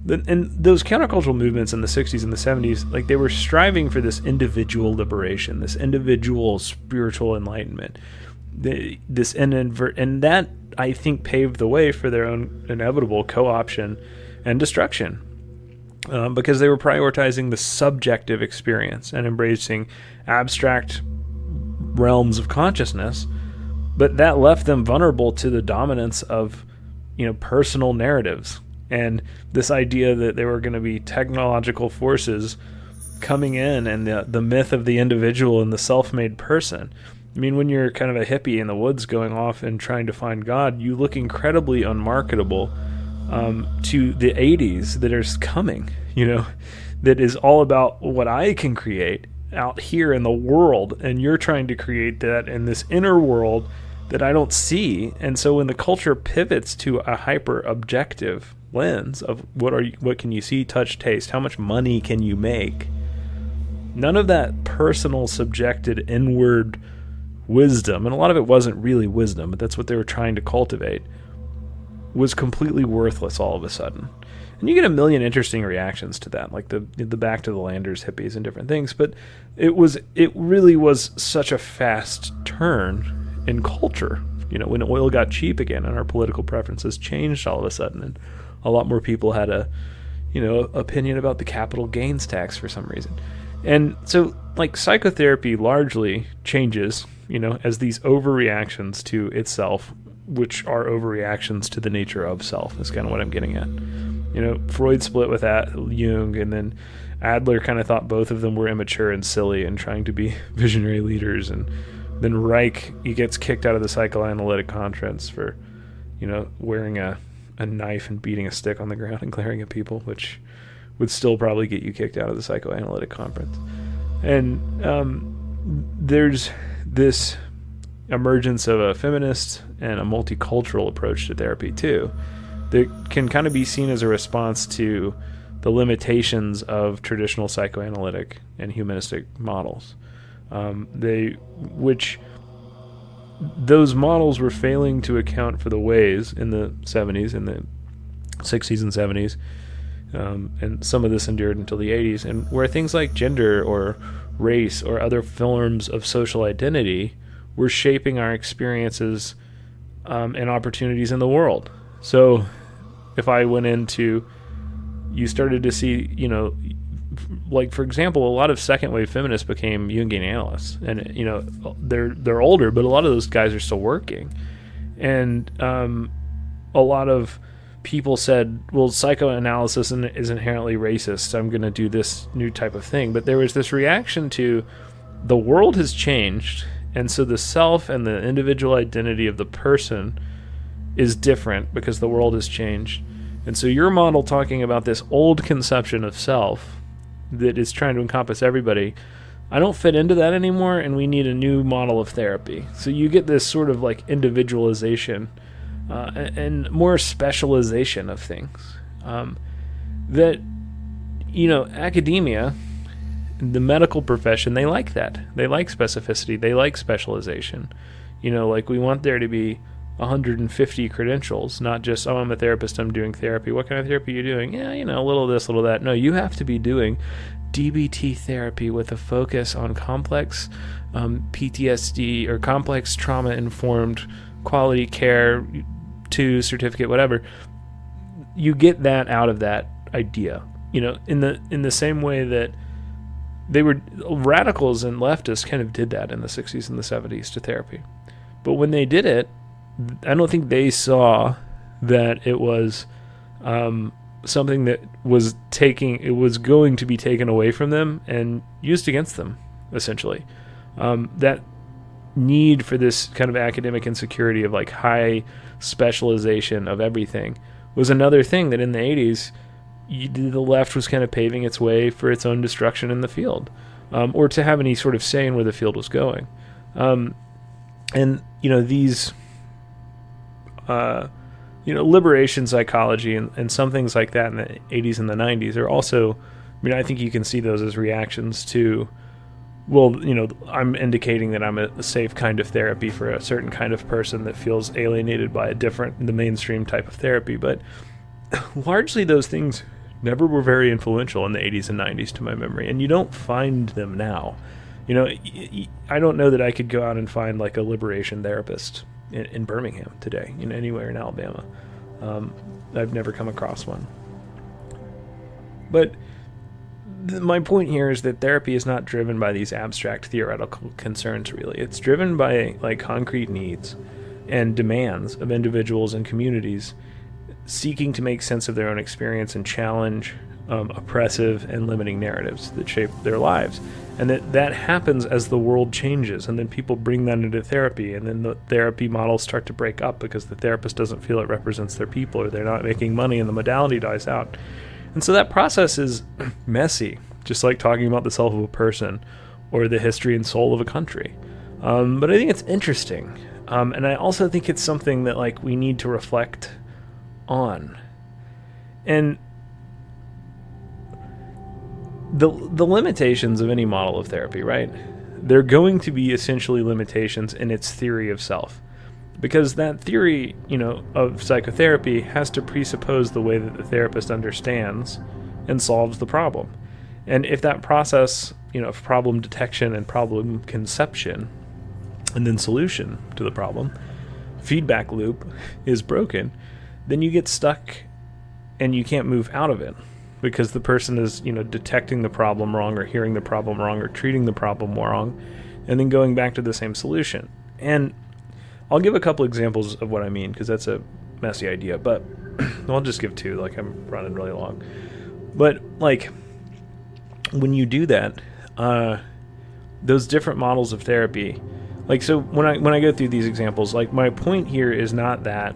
Speaker 3: And those countercultural movements in the 60s and the 70s, like, they were striving for this individual liberation, this individual spiritual enlightenment. And that, I think, paved the way for their own inevitable co-option and destruction, because they were prioritizing the subjective experience and embracing abstract realms of consciousness, but that left them vulnerable to the dominance of personal narratives, and this idea that there were going to be technological forces coming in, and the myth of the individual and the self-made person. I mean, when you're kind of a hippie in the woods going off and trying to find God, you look incredibly unmarketable to the 80s that are coming, that is all about what I can create out here in the world, and you're trying to create that in this inner world that I don't see. And so when the culture pivots to a hyper-objective lens of what can you see, touch, taste, how much money can you make, none of that personal, subjected, inward wisdom, and a lot of it wasn't really wisdom, but that's what they were trying to cultivate, was completely worthless all of a sudden. And you get a million interesting reactions to that, like the back to the landers, hippies, and different things. But it really was such a fast turn in culture. When oil got cheap again and our political preferences changed all of a sudden, and a lot more people had a opinion about the capital gains tax for some reason. And so, like, psychotherapy largely changes, as these overreactions to itself, which are overreactions to the nature of self, is kind of what I'm getting at. Freud split with Jung, and then Adler kind of thought both of them were immature and silly and trying to be visionary leaders. And then Reich, he gets kicked out of the psychoanalytic conference for, wearing a knife and beating a stick on the ground and glaring at people, which would still probably get you kicked out of the psychoanalytic conference. And there's this emergence of a feminist and a multicultural approach to therapy too, that can kind of be seen as a response to the limitations of traditional psychoanalytic and humanistic models. Those models were failing to account for the ways in the 70s, in the 60s and 70s, and some of this endured until the 80s, and where things like gender or race or other forms of social identity were shaping our experiences and opportunities in the world. So if I went into, you started to see, like, for example, a lot of second wave feminists became Jungian analysts, and they're older, but a lot of those guys are still working. And a lot of people said, well, psychoanalysis is inherently racist, I'm going to do this new type of thing. But there was this reaction to, the world has changed, and so the self and the individual identity of the person is different because the world has changed. And so your model talking about this old conception of self that is trying to encompass everybody, I don't fit into that anymore, and we need a new model of therapy. So you get this sort of like individualization and more specialization of things that, academia, the medical profession, they like that. They like specificity. They like specialization. Like, we want there to be 150 credentials, not just, oh, I'm a therapist, I'm doing therapy. What kind of therapy are you doing? Yeah, a little of this, a little of that. No, you have to be doing DBT therapy with a focus on complex PTSD or complex trauma-informed quality care, 2 certificate, whatever. You get that out of that idea. In the same way that they were, radicals and leftists kind of did that in the 60s and the 70s to therapy. But when they did it, I don't think they saw that it was something that was going to be taken away from them and used against them, essentially. That need for this kind of academic insecurity of like high specialization of everything was another thing that in the 80s, the left was kind of paving its way for its own destruction in the field, or to have any sort of say in where the field was going. And these liberation psychology and some things like that in the 80s and the 90s are also, I think you can see those as reactions to, well, I'm indicating that I'm a safe kind of therapy for a certain kind of person that feels alienated by the mainstream type of therapy. But largely those things never were very influential in the 80s and 90s to my memory, and you don't find them now. I don't know that I could go out and find like a liberation therapist in Birmingham today, anywhere in Alabama. I've never come across one. But my point here is that therapy is not driven by these abstract theoretical concerns, really. It's driven by like concrete needs and demands of individuals and communities seeking to make sense of their own experience and challenge oppressive and limiting narratives that shape their lives. And that happens as the world changes, and then people bring that into therapy, and then the therapy models start to break up because the therapist doesn't feel it represents their people, or they're not making money and the modality dies out. And so that process is messy, just like talking about the self of a person or the history and soul of a country. But I think it's interesting. And I also think it's something that like we need to reflect on. And the limitations of any model of therapy, right? They're going to be essentially limitations in its theory of self. Because that theory, of psychotherapy has to presuppose the way that the therapist understands and solves the problem. And if that process, of problem detection and problem conception and then solution to the problem, feedback loop is broken, then you get stuck and you can't move out of it because the person is, detecting the problem wrong or hearing the problem wrong or treating the problem wrong and then going back to the same solution. And I'll give a couple examples of what I mean because that's a messy idea, but I'll just give 2, like I'm running really long. But like when you do that, those different models of therapy, like, so when I go through these examples, like my point here is not that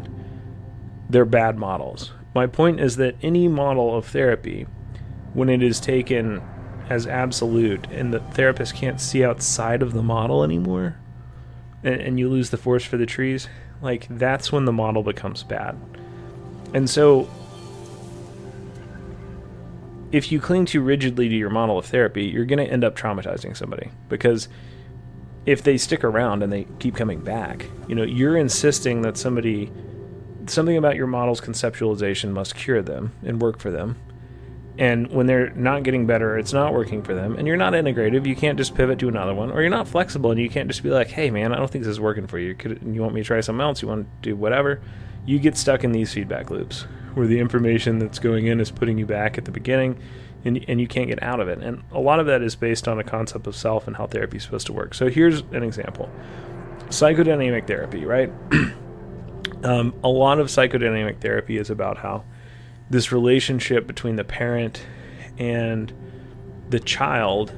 Speaker 3: they're bad models. My point is that any model of therapy, when it is taken as absolute and the therapist can't see outside of the model anymore, and you lose the forest for the trees, like that's when the model becomes bad. And so if you cling too rigidly to your model of therapy, you're going to end up traumatizing somebody, because if they stick around and they keep coming back, you're insisting that something about your model's conceptualization must cure them and work for them. And when they're not getting better, it's not working for them, and you're not integrative, you can't just pivot to another one, or you're not flexible, and you can't just be like, hey man, I don't think this is working for you. You want me to try something else? You want to do whatever? You get stuck in these feedback loops where the information that's going in is putting you back at the beginning, and you can't get out of it. And a lot of that is based on a concept of self and how therapy is supposed to work. So here's an example. Psychodynamic therapy, right? A lot of psychodynamic therapy is about how this relationship between the parent and the child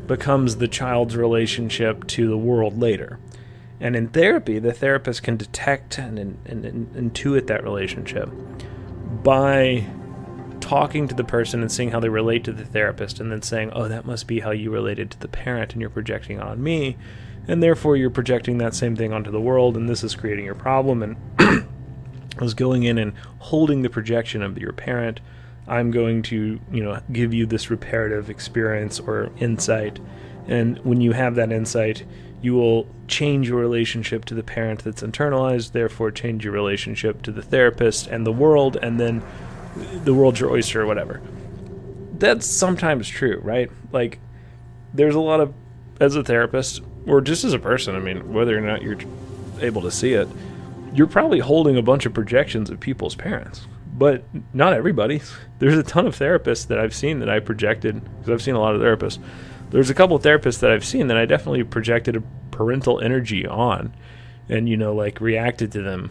Speaker 3: becomes the child's relationship to the world later. And in therapy, the therapist can detect and intuit that relationship by talking to the person and seeing how they relate to the therapist, and then saying, oh, that must be how you related to the parent, and you're projecting on me, and therefore you're projecting that same thing onto the world, and this is creating your problem. And was going in and holding the projection of your parent. I'm going to, give you this reparative experience or insight. And when you have that insight, you will change your relationship to the parent that's internalized, therefore change your relationship to the therapist and the world, and then the world's your oyster or whatever. That's sometimes true, right? Like, there's a lot of, as a therapist, or just as a person, I mean, whether or not you're able to see it, you're probably holding a bunch of projections of people's parents, but not everybody. There's a ton of therapists that I've seen that I projected, because I've seen a lot of therapists. There's a couple of therapists that I've seen that I definitely projected a parental energy on and, reacted to them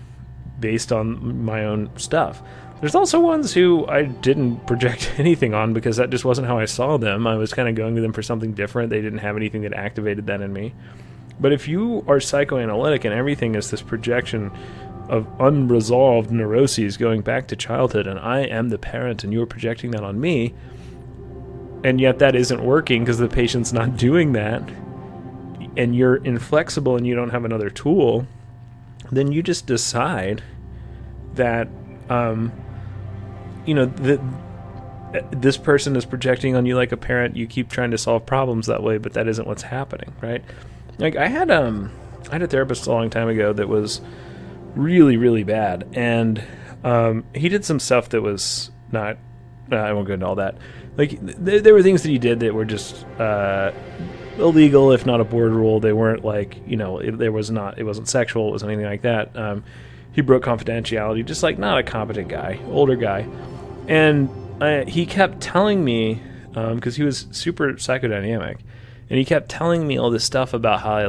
Speaker 3: based on my own stuff. There's also ones who I didn't project anything on because that just wasn't how I saw them. I was kind of going to them for something different. They didn't have anything that activated that in me. But if you are psychoanalytic and everything is this projection of unresolved neuroses going back to childhood, and I am the parent and you're projecting that on me, and yet that isn't working because the patient's not doing that, and you're inflexible and you don't have another tool, then you just decide that, this person is projecting on you like a parent. You keep trying to solve problems that way, but that isn't what's happening, right? Like, I had a therapist a long time ago that was really, really bad, and he did some stuff that was not. I won't go into all that. Like, there were things that he did that were just illegal, if not a board rule. They weren't like, it wasn't sexual. It wasn't anything like that. He broke confidentiality, just like not a competent guy, older guy, and he kept telling me because he was super psychodynamic. And he kept telling me all this stuff about how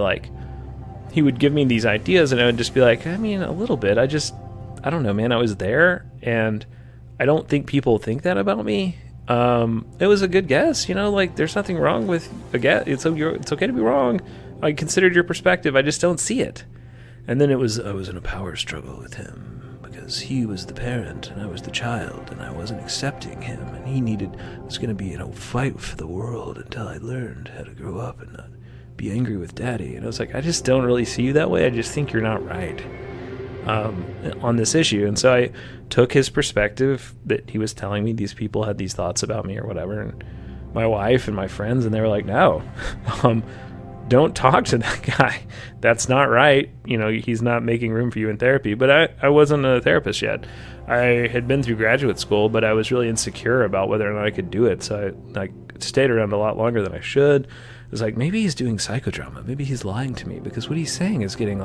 Speaker 3: he would give me these ideas, and I would just be like, I mean, a little bit. I don't know, man. I was there, and I don't think people think that about me. It was a good guess, there's nothing wrong with a guess. It's okay to be wrong. I considered your perspective. I just don't see it. And then I was in a power struggle with him because he was the parent and I was the child, and I wasn't accepting him, and it was going to be a fight for the world until I learned how to grow up and not be angry with daddy. And I was like, I just don't really see you that way. I just think you're not right on this issue. And so I took his perspective that he was telling me these people had these thoughts about me or whatever, and my wife and my friends, and they were like, no, don't talk to that guy. That's not right. He's not making room for you in therapy. But I wasn't a therapist yet. I had been through graduate school, but I was really insecure about whether or not I could do it. So I stayed around a lot longer than I should. It was like, maybe he's doing psychodrama. Maybe he's lying to me because what he's saying is getting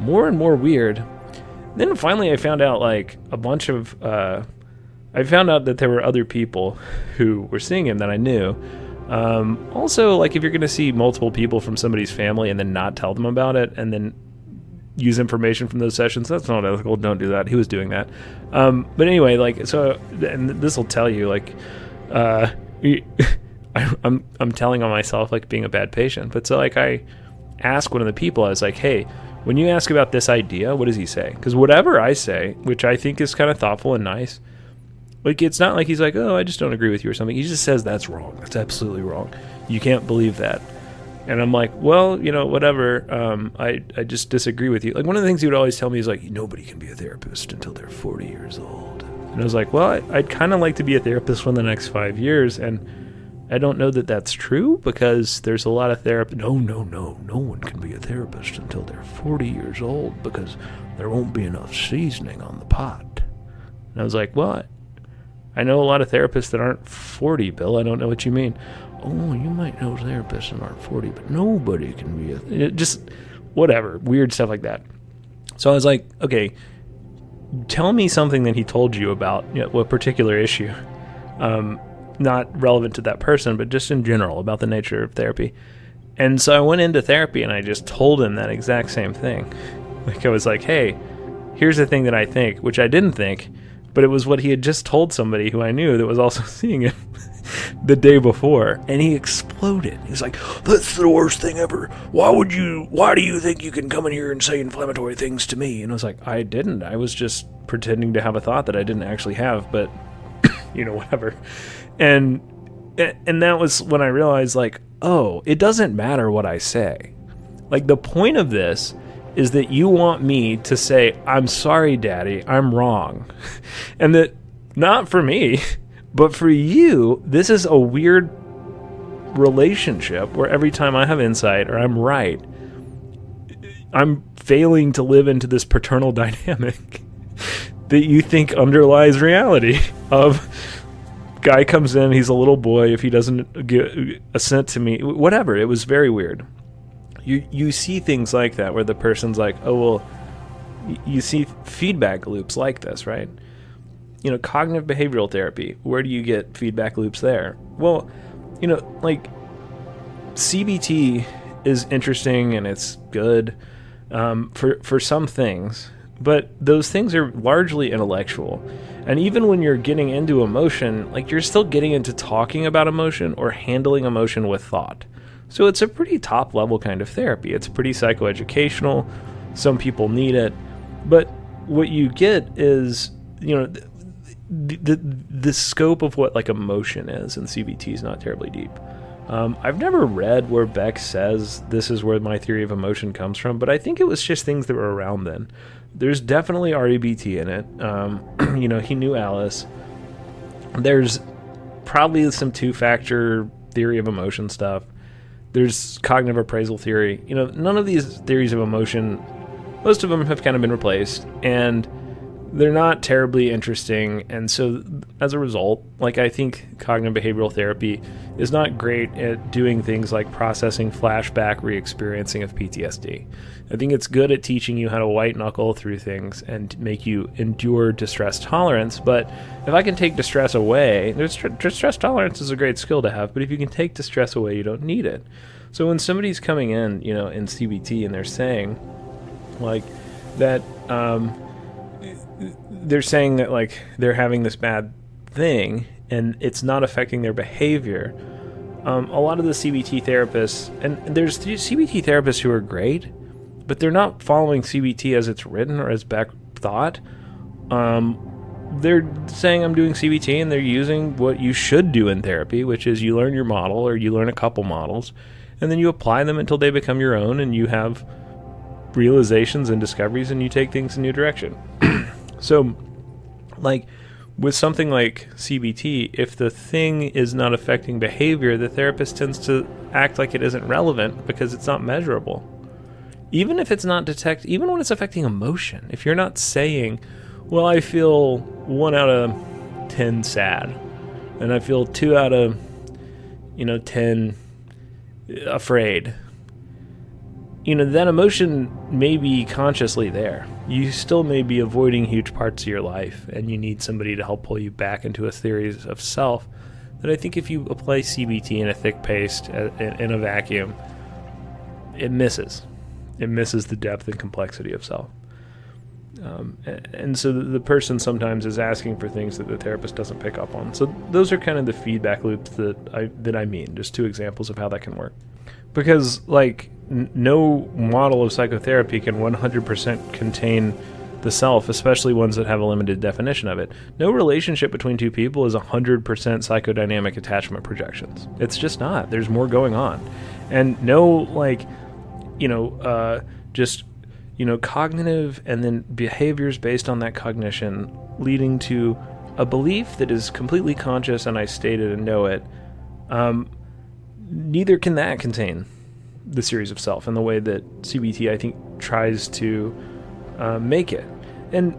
Speaker 3: more and more weird. Then finally I found out I found out that there were other people who were seeing him that I knew. Also, if you're going to see multiple people from somebody's family and then not tell them about it and then use information from those sessions, that's not ethical. Don't do that. He was doing that. But anyway, and this will tell you, I'm telling on myself, being a bad patient. But so, I asked one of the people, I was like, hey, when you ask about this idea, what does he say? Because whatever I say, which I think is kind of thoughtful and nice, it's not like he's like, oh, I just don't agree with you or something. He just says that's wrong. That's absolutely wrong. You can't believe that. And I'm like, well, whatever. I just disagree with you. One of the things he would always tell me is nobody can be a therapist until they're 40 years old. And I was like, well, I'd kind of like to be a therapist for the next 5 years. And I don't know that that's true because there's a lot of therapists. No one can be a therapist until they're 40 years old because there won't be enough seasoning on the pot. And I was like, what? I know a lot of therapists that aren't 40, Bill. I don't know what you mean. Oh, you might know therapists that aren't 40, but nobody can be just whatever, weird stuff like that. So I was like, okay, tell me something that he told you about, a particular issue, not relevant to that person, but just in general about the nature of therapy. And so I went into therapy and I just told him that exact same thing. Like, I was like, hey, here's the thing that I think, which I didn't think, but it was what he had just told somebody who I knew that was also seeing him the day before. And he exploded. He's like, that's the worst thing ever. Why do you think you can come in here and say inflammatory things to me? And I was like, I didn't. I was just pretending to have a thought that I didn't actually have, but whatever. And that was when I realized, like, oh, it doesn't matter what I say. Like, the point of this is that you want me to say, I'm sorry, Daddy, I'm wrong. And that, not for me, but for you, this is a weird relationship where every time I have insight or I'm right, I'm failing to live into this paternal dynamic that you think underlies reality of guy comes in, he's a little boy, if he doesn't give assent to me, whatever. It was very weird. You see things like that where the person's like, oh, well, you see feedback loops like this, right? Cognitive behavioral therapy, where do you get feedback loops there? Well, like CBT is interesting and it's good for some things, but those things are largely intellectual. And even when you're getting into emotion, like, you're still getting into talking about emotion or handling emotion with thought. So it's a pretty top level kind of therapy. It's pretty psychoeducational. Some people need it. But what you get is, the scope of what, like, emotion is in CBT is not terribly deep. I've never read where Beck says this is where my theory of emotion comes from, but I think it was just things that were around then. There's definitely REBT in it. He knew Alice. There's probably some two-factor theory of emotion stuff. There's cognitive appraisal theory. None of these theories of emotion, most of them have kind of been replaced, and they're not terribly interesting. And so as a result, like, I think cognitive behavioral therapy is not great at doing things like processing flashback re-experiencing of PTSD. I think it's good at teaching you how to white knuckle through things and make you endure distress tolerance. But if I can take distress away, distress tolerance is a great skill to have, but if you can take distress away, you don't need it. So when somebody's coming in, in CBT and they're saying, like, that, they're saying that, like, they're having this bad thing and it's not affecting their behavior. A lot of the CBT therapists, and there's CBT therapists who are great, but they're not following CBT as it's written or as Beck thought. They're saying I'm doing CBT and they're using what you should do in therapy, which is you learn your model or you learn a couple models and then you apply them until they become your own and you have realizations and discoveries and you take things in a new direction. So, like, with something like CBT, if the thing is not affecting behavior, the therapist tends to act like it isn't relevant because it's not measurable. Even if it's not even when it's affecting emotion, if you're not saying, well, I feel 1 out of 10 sad, and I feel 2 out of, 10 afraid, that emotion may be consciously there. You still may be avoiding huge parts of your life, and you need somebody to help pull you back into a theory of self that I think if you apply CBT in a thick paste, in a vacuum, it misses. It misses the depth and complexity of self. And so the person sometimes is asking for things that the therapist doesn't pick up on. So those are kind of the feedback loops that I mean. Just 2 examples of how that can work. Because, like, no model of psychotherapy can 100% contain the self, especially ones that have a limited definition of it. No relationship between 2 people is 100% psychodynamic attachment projections. It's just not. There's more going on. And no, like, cognitive and then behaviors based on that cognition leading to a belief that is completely conscious and I state it and know it. Neither can that contain the series of self in the way that CBT, I think, tries to make it. And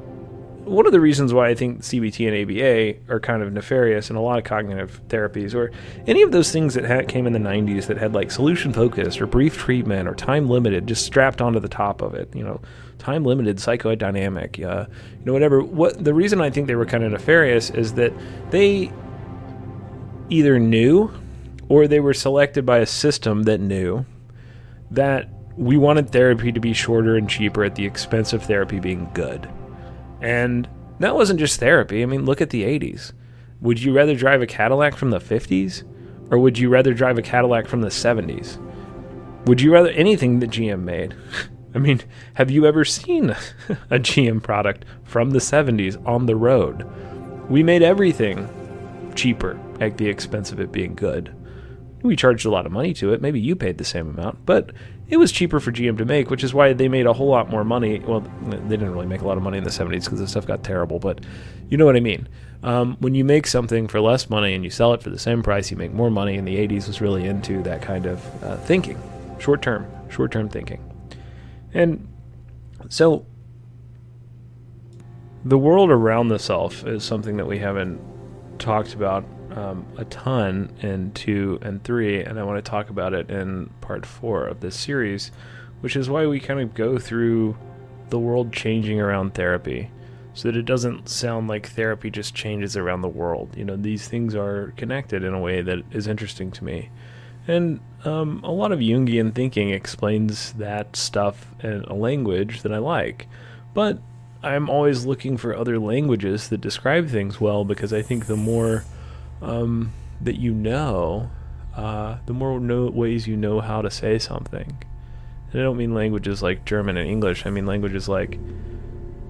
Speaker 3: one of the reasons why I think CBT and ABA are kind of nefarious, and a lot of cognitive therapies, or any of those things that came in the 90s that had like solution focused or brief treatment or time limited just strapped onto the top of it, time limited psychodynamic, whatever. The reason I think they were kind of nefarious is that they either knew, or they were selected by a system that knew that we wanted therapy to be shorter and cheaper at the expense of therapy being good. And that wasn't just therapy. I mean, look at the 80s. Would you rather drive a Cadillac from the 50s? Or would you rather drive a Cadillac from the 70s? Would you rather anything that GM made? I mean, have you ever seen a GM product from the 70s on the road? We made everything cheaper at the expense of it being good. We charged a lot of money to it. Maybe you paid the same amount, but it was cheaper for GM to make, which is why they made a whole lot more money. Well, they didn't really make a lot of money in the 70s because the stuff got terrible, but you know what I mean. When you make something for less money and you sell it for the same price, you make more money. And the 80s was really into that kind of thinking, short-term thinking. And so the world around the self is something that we haven't talked about a ton in 2 and 3, and I want to talk about it in part 4 of this series, which is why we kind of go through the world changing around therapy, so that it doesn't sound like therapy just changes around the world. These things are connected in a way that is interesting to me. And a lot of Jungian thinking explains that stuff in a language that I like, but I'm always looking for other languages that describe things well, because I think the more that the more ways you know how to say something. And I don't mean languages like German and English. I mean languages like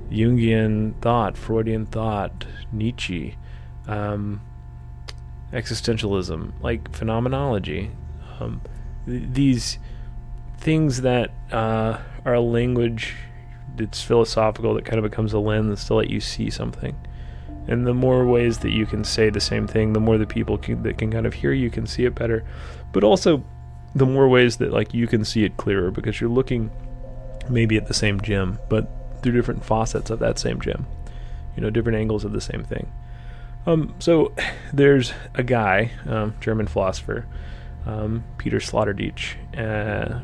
Speaker 3: Jungian thought, Freudian thought, Nietzsche, existentialism, like phenomenology. These things that are a language that's philosophical, that kind of becomes a lens to let you see something. And the more ways that you can say the same thing, the more the people that can kind of hear you can see it better. But also, the more ways that like you can see it clearer, because you're looking maybe at the same gem, but through different facets of that same gem. Different angles of the same thing. So there's a guy, German philosopher, Peter Sloterdijk,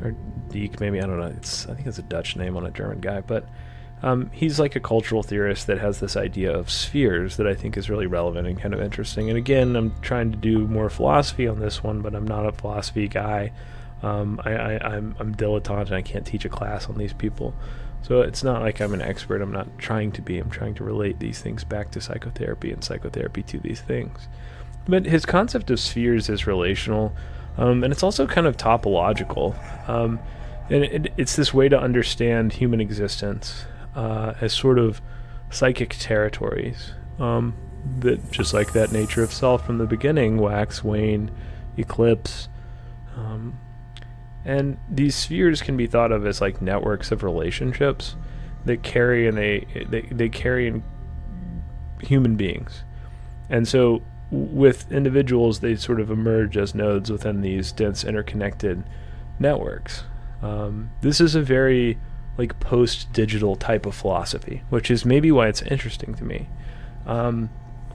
Speaker 3: or Dijk, maybe, I don't know. I think it's a Dutch name on a German guy, but he's like a cultural theorist that has this idea of spheres that I think is really relevant and kind of interesting. And again, I'm trying to do more philosophy on this one, but I'm not a philosophy guy. I'm dilettante, and I can't teach a class on these people. So it's not like I'm an expert. I'm not trying to be. I'm trying to relate these things back to psychotherapy, and psychotherapy to these things. But his concept of spheres is relational, and it's also kind of topological. And it's this way to understand human existence as sort of psychic territories, that just like that nature of self from the beginning, wax, wane, eclipse. And these spheres can be thought of as like networks of relationships that carry, and they carry in human beings. And so with individuals, they sort of emerge as nodes within these dense interconnected networks. This is a very like post-digital type of philosophy, which is maybe why it's interesting to me.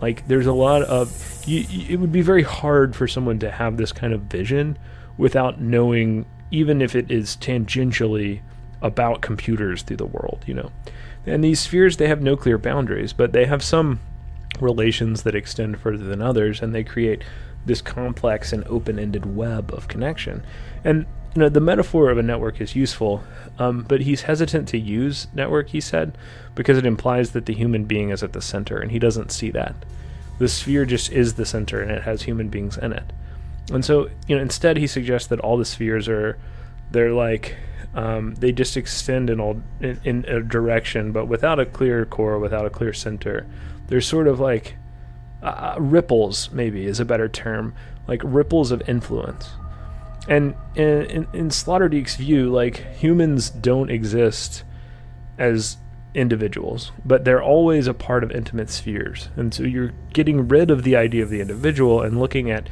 Speaker 3: Like there's a lot of, it would be very hard for someone to have this kind of vision without knowing, even if it is tangentially about computers through the world, And these spheres, they have no clear boundaries, but they have some relations that extend further than others, and they create this complex and open-ended web of connection. And the metaphor of a network is useful, but he's hesitant to use network, he said, because it implies that the human being is at the center, and he doesn't see that. The sphere just is the center, and it has human beings in it. And so, instead he suggests that all the spheres they're like, they just extend in a direction, but without a clear core, without a clear center. They're sort of like ripples, maybe is a better term, like ripples of influence. And in Sloterdijk's view, like humans don't exist as individuals, but they're always a part of intimate spheres. And so you're getting rid of the idea of the individual and looking at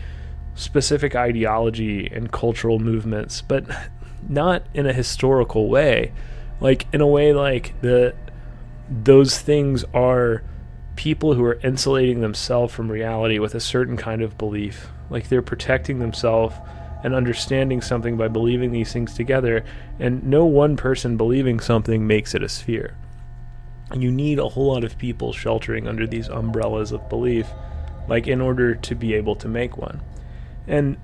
Speaker 3: specific ideology and cultural movements, but not in a historical way, like in a way like the
Speaker 4: those things are people who are insulating themselves from reality with a certain kind of belief. Like they're protecting themselves and understanding something by believing these things together, and no one person believing something makes it a sphere. You need a whole lot of people sheltering under these umbrellas of belief, like in order to be able to make one. And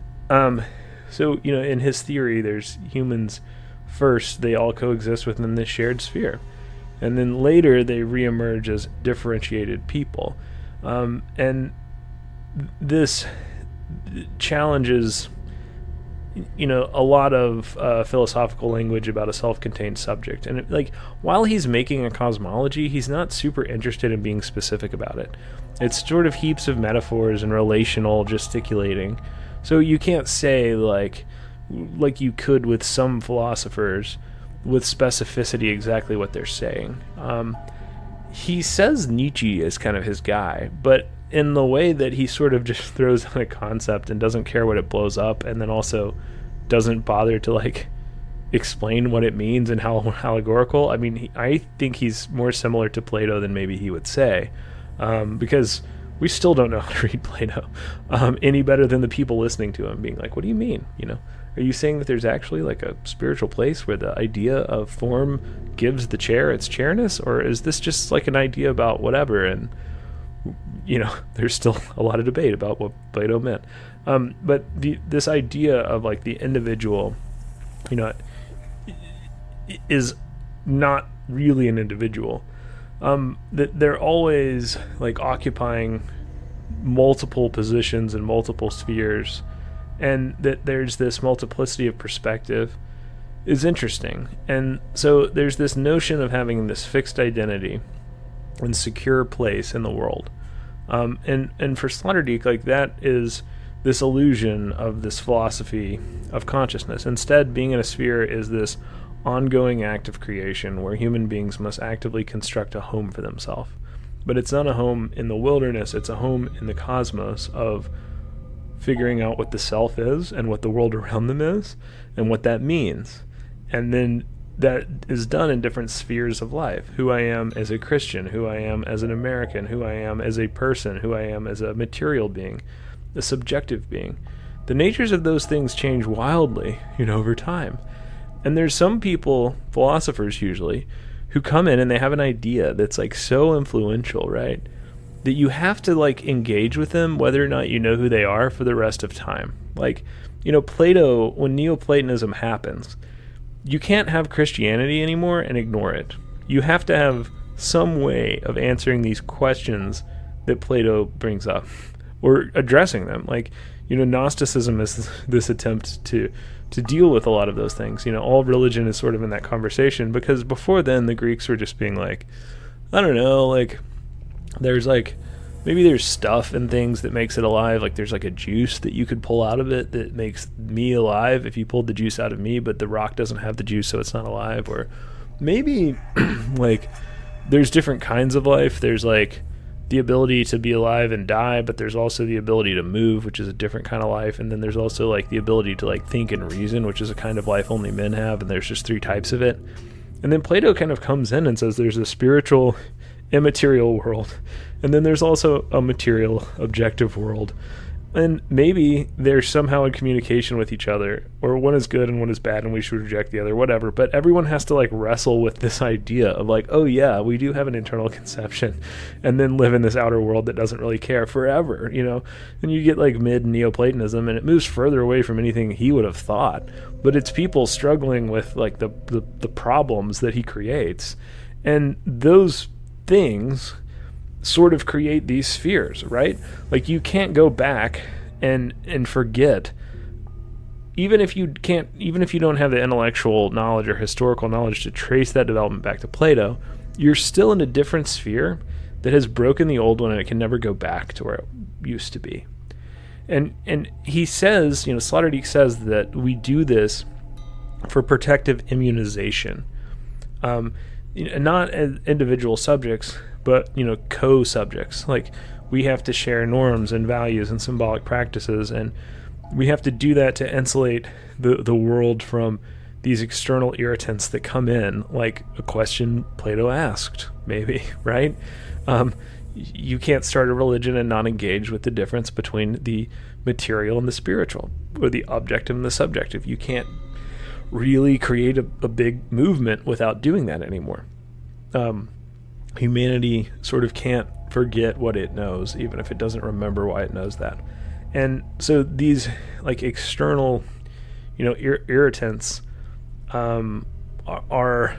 Speaker 4: so, you know, in his theory, there's humans first, they all coexist within this shared sphere. And then later they reemerge as differentiated people. And this challenges, you know, a lot of philosophical language about a self-contained subject. And like, while he's making a cosmology, he's not super interested in being specific about it. It's sort of heaps of metaphors and relational gesticulating. So you can't say like you could with some philosophers with specificity exactly what they're saying. He says Nietzsche is kind of his guy, but in the way that he sort of just throws on a concept and doesn't care what it blows up, and then also doesn't bother to like explain what it means and how allegorical. I mean, I think he's more similar to Plato than maybe he would say, because we still don't know how to read Plato any better than the people listening to him being like, what do you mean? You know, are you saying that there's actually like a spiritual place where the idea of form gives the chair its chairness, or is this just like an idea about whatever? And you know, there's still a lot of debate about what Plato meant. But this idea of like the individual, you know, is not really an individual. That they're always like occupying multiple positions in multiple spheres, and that there's this multiplicity of perspective is interesting. And so there's this notion of having this fixed identity and secure place in the world. And for Sloterdijk, like that is this illusion of this philosophy of consciousness. Instead, being in a sphere is this ongoing act of creation where human beings must actively construct a home for themselves. But it's not a home in the wilderness, it's a home in the cosmos of figuring out what the self is and what the world around them is and what that means. And then that is done in different spheres of life. Who I am as a Christian, who I am as an American, who I am as a person, who I am as a material being, a subjective being. The natures of those things change wildly, you know, over time. And there's some people, philosophers usually, who come in and they have an idea that's like so influential, right? That you have to like engage with them whether or not you know who they are for the rest of time. Like, you know, Plato, when Neoplatonism happens, you can't have Christianity anymore and ignore it. You have to have some way of answering these questions that Plato brings up or addressing them. Like, you know, Gnosticism is this attempt to deal with a lot of those things. You know, all religion is sort of in that conversation, because before then the Greeks were just being like, I don't know, like there's like, maybe there's stuff and things that makes it alive. Like there's like a juice that you could pull out of it that makes me alive if you pulled the juice out of me, but the rock doesn't have the juice, so it's not alive. Or maybe like there's different kinds of life. There's like the ability to be alive and die, but there's also the ability to move, which is a different kind of life. And then there's also like the ability to like think and reason, which is a kind of life only men have. And there's just 3 types of it. And then Plato kind of comes in and says there's a spiritual, immaterial world, and then there's also a material, objective world. And maybe they're somehow in communication with each other, or one is good and one is bad and we should reject the other, whatever. But everyone has to like wrestle with this idea of like, oh yeah, we do have an internal conception, and then live in this outer world that doesn't really care forever, you know. And you get like mid Neoplatonism, and it moves further away from anything he would have thought, but it's people struggling with like the problems that he creates, and those things sort of create these spheres, right? Like you can't go back and forget, even if you don't have the intellectual knowledge or historical knowledge to trace that development back to Plato, you're still in a different sphere that has broken the old one, and it can never go back to where it used to be. And he says, you know, Sloterdijk says that we do this for protective immunization, not as individual subjects, but, you know, co-subjects. Like, we have to share norms and values and symbolic practices, and we have to do that to insulate the world from these external irritants that come in, like a question Plato asked, maybe, right? You can't start a religion and not engage with the difference between the material and the spiritual, or the objective and the subjective. You can't really create a big movement without doing that anymore. Humanity sort of can't forget what it knows, even if it doesn't remember why it knows that. And so these like external, irritants are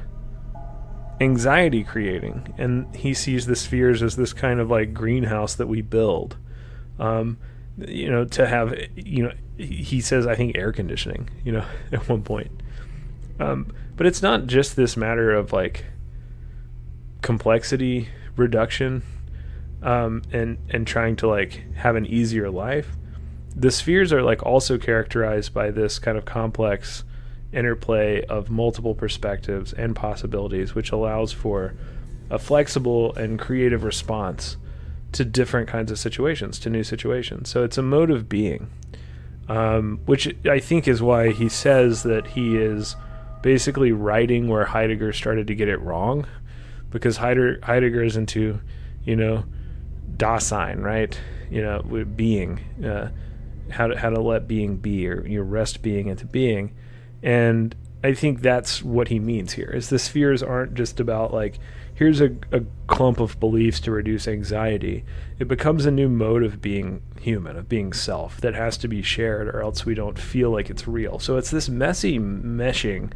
Speaker 4: anxiety creating, and he sees the spheres as this kind of like greenhouse that we build, to have, he says, I think, air conditioning, at one point. But it's not just this matter of like complexity reduction, and trying to like have an easier life. The spheres are like also characterized by this kind of complex interplay of multiple perspectives and possibilities, which allows for a flexible and creative response to different kinds of situations, to new situations. So it's a mode of being, which I think is why he says that he is basically writing where Heidegger started to get it wrong, because Heidegger is into, Dasein, right? With being, how to let being be, or rest being into being. And I think that's what he means here, is the spheres aren't just about like, here's a clump of beliefs to reduce anxiety. It becomes a new mode of being human, of being self, that has to be shared, or else we don't feel like it's real. So it's this messy meshing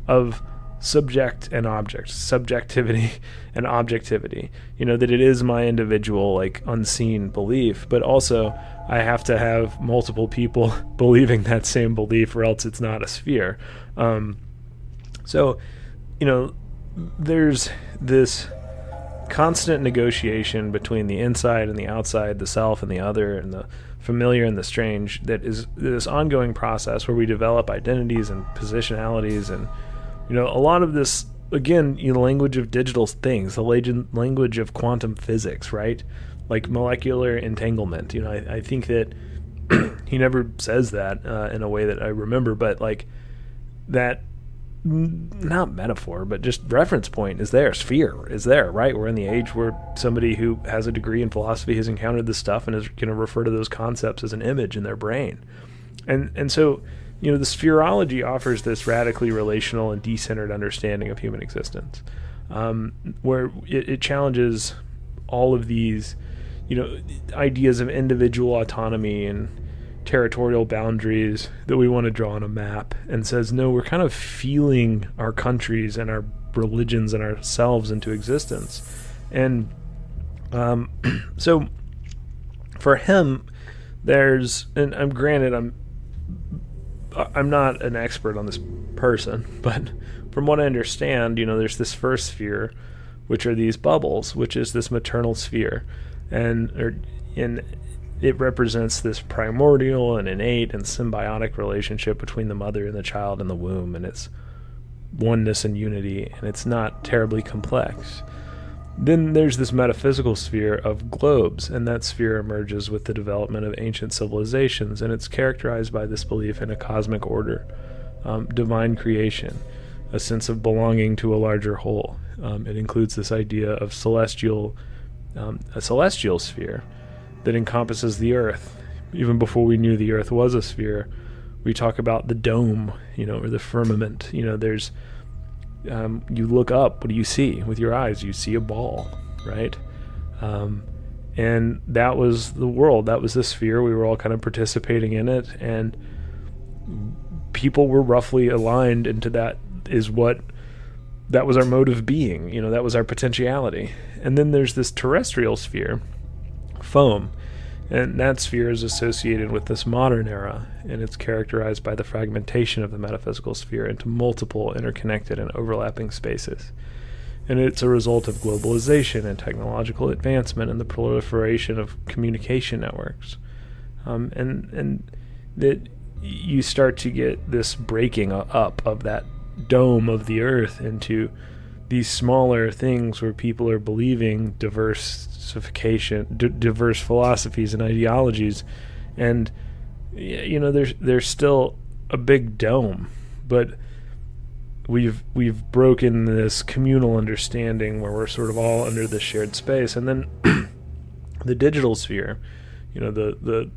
Speaker 4: of subject and object, subjectivity and objectivity, that it is my individual, like, unseen belief, but also I have to have multiple people believing that same belief, or else it's not a sphere. So there's this constant negotiation between the inside and the outside, the self and the other, and the familiar and the strange, that is this ongoing process where we develop identities and positionalities, and a lot of this, again, language of digital things, the language of quantum physics, right? Like molecular entanglement. I think that he never says that in a way that I remember, but like that, not metaphor, but just reference point is there. Sphere is there, right? We're in the age where somebody who has a degree in philosophy has encountered this stuff and is going to refer to those concepts as an image in their brain. And so, the spherology offers this radically relational and decentered understanding of human existence, where it challenges all of these, ideas of individual autonomy and territorial boundaries that we want to draw on a map, and says, no, we're kind of feeling our countries and our religions and ourselves into existence. And so for him, and I'm granted, I'm not an expert on this person, but from what I understand, there's this first sphere, which are these bubbles, which is this maternal sphere, and it represents this primordial and innate and symbiotic relationship between the mother and the child in the womb, and its oneness and unity, and it's not terribly complex. Then there's this metaphysical sphere of globes, and that sphere emerges with the development of ancient civilizations, and it's characterized by this belief in a cosmic order, divine creation, a sense of belonging to a larger whole. It includes this idea of a celestial sphere that encompasses the earth. Even before we knew the earth was a sphere, we talk about the dome, or the firmament. There's you look up, what do you see with your eyes? You see a ball, right? And that was the world. That was the sphere. We were all kind of participating in it, and people were roughly aligned into that. That was our mode of being. That was our potentiality. And then there's this terrestrial sphere, foam, and that sphere is associated with this modern era, and it's characterized by the fragmentation of the metaphysical sphere into multiple interconnected and overlapping spaces. And it's a result of globalization and technological advancement and the proliferation of communication networks. And that you start to get this breaking up of that dome of the earth into these smaller things where people are believing diversification, diverse philosophies and ideologies, and there's still a big dome, but we've broken this communal understanding where we're sort of all under this shared space, and then the digital sphere, the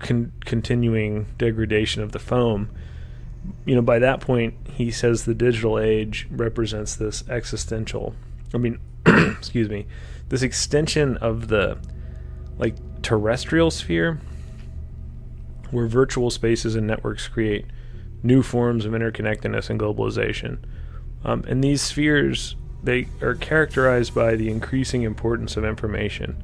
Speaker 4: continuing degradation of the foam. By that point, he says the digital age represents this excuse me, this extension of the terrestrial sphere, where virtual spaces and networks create new forms of interconnectedness and globalization. And these spheres, they are characterized by the increasing importance of information,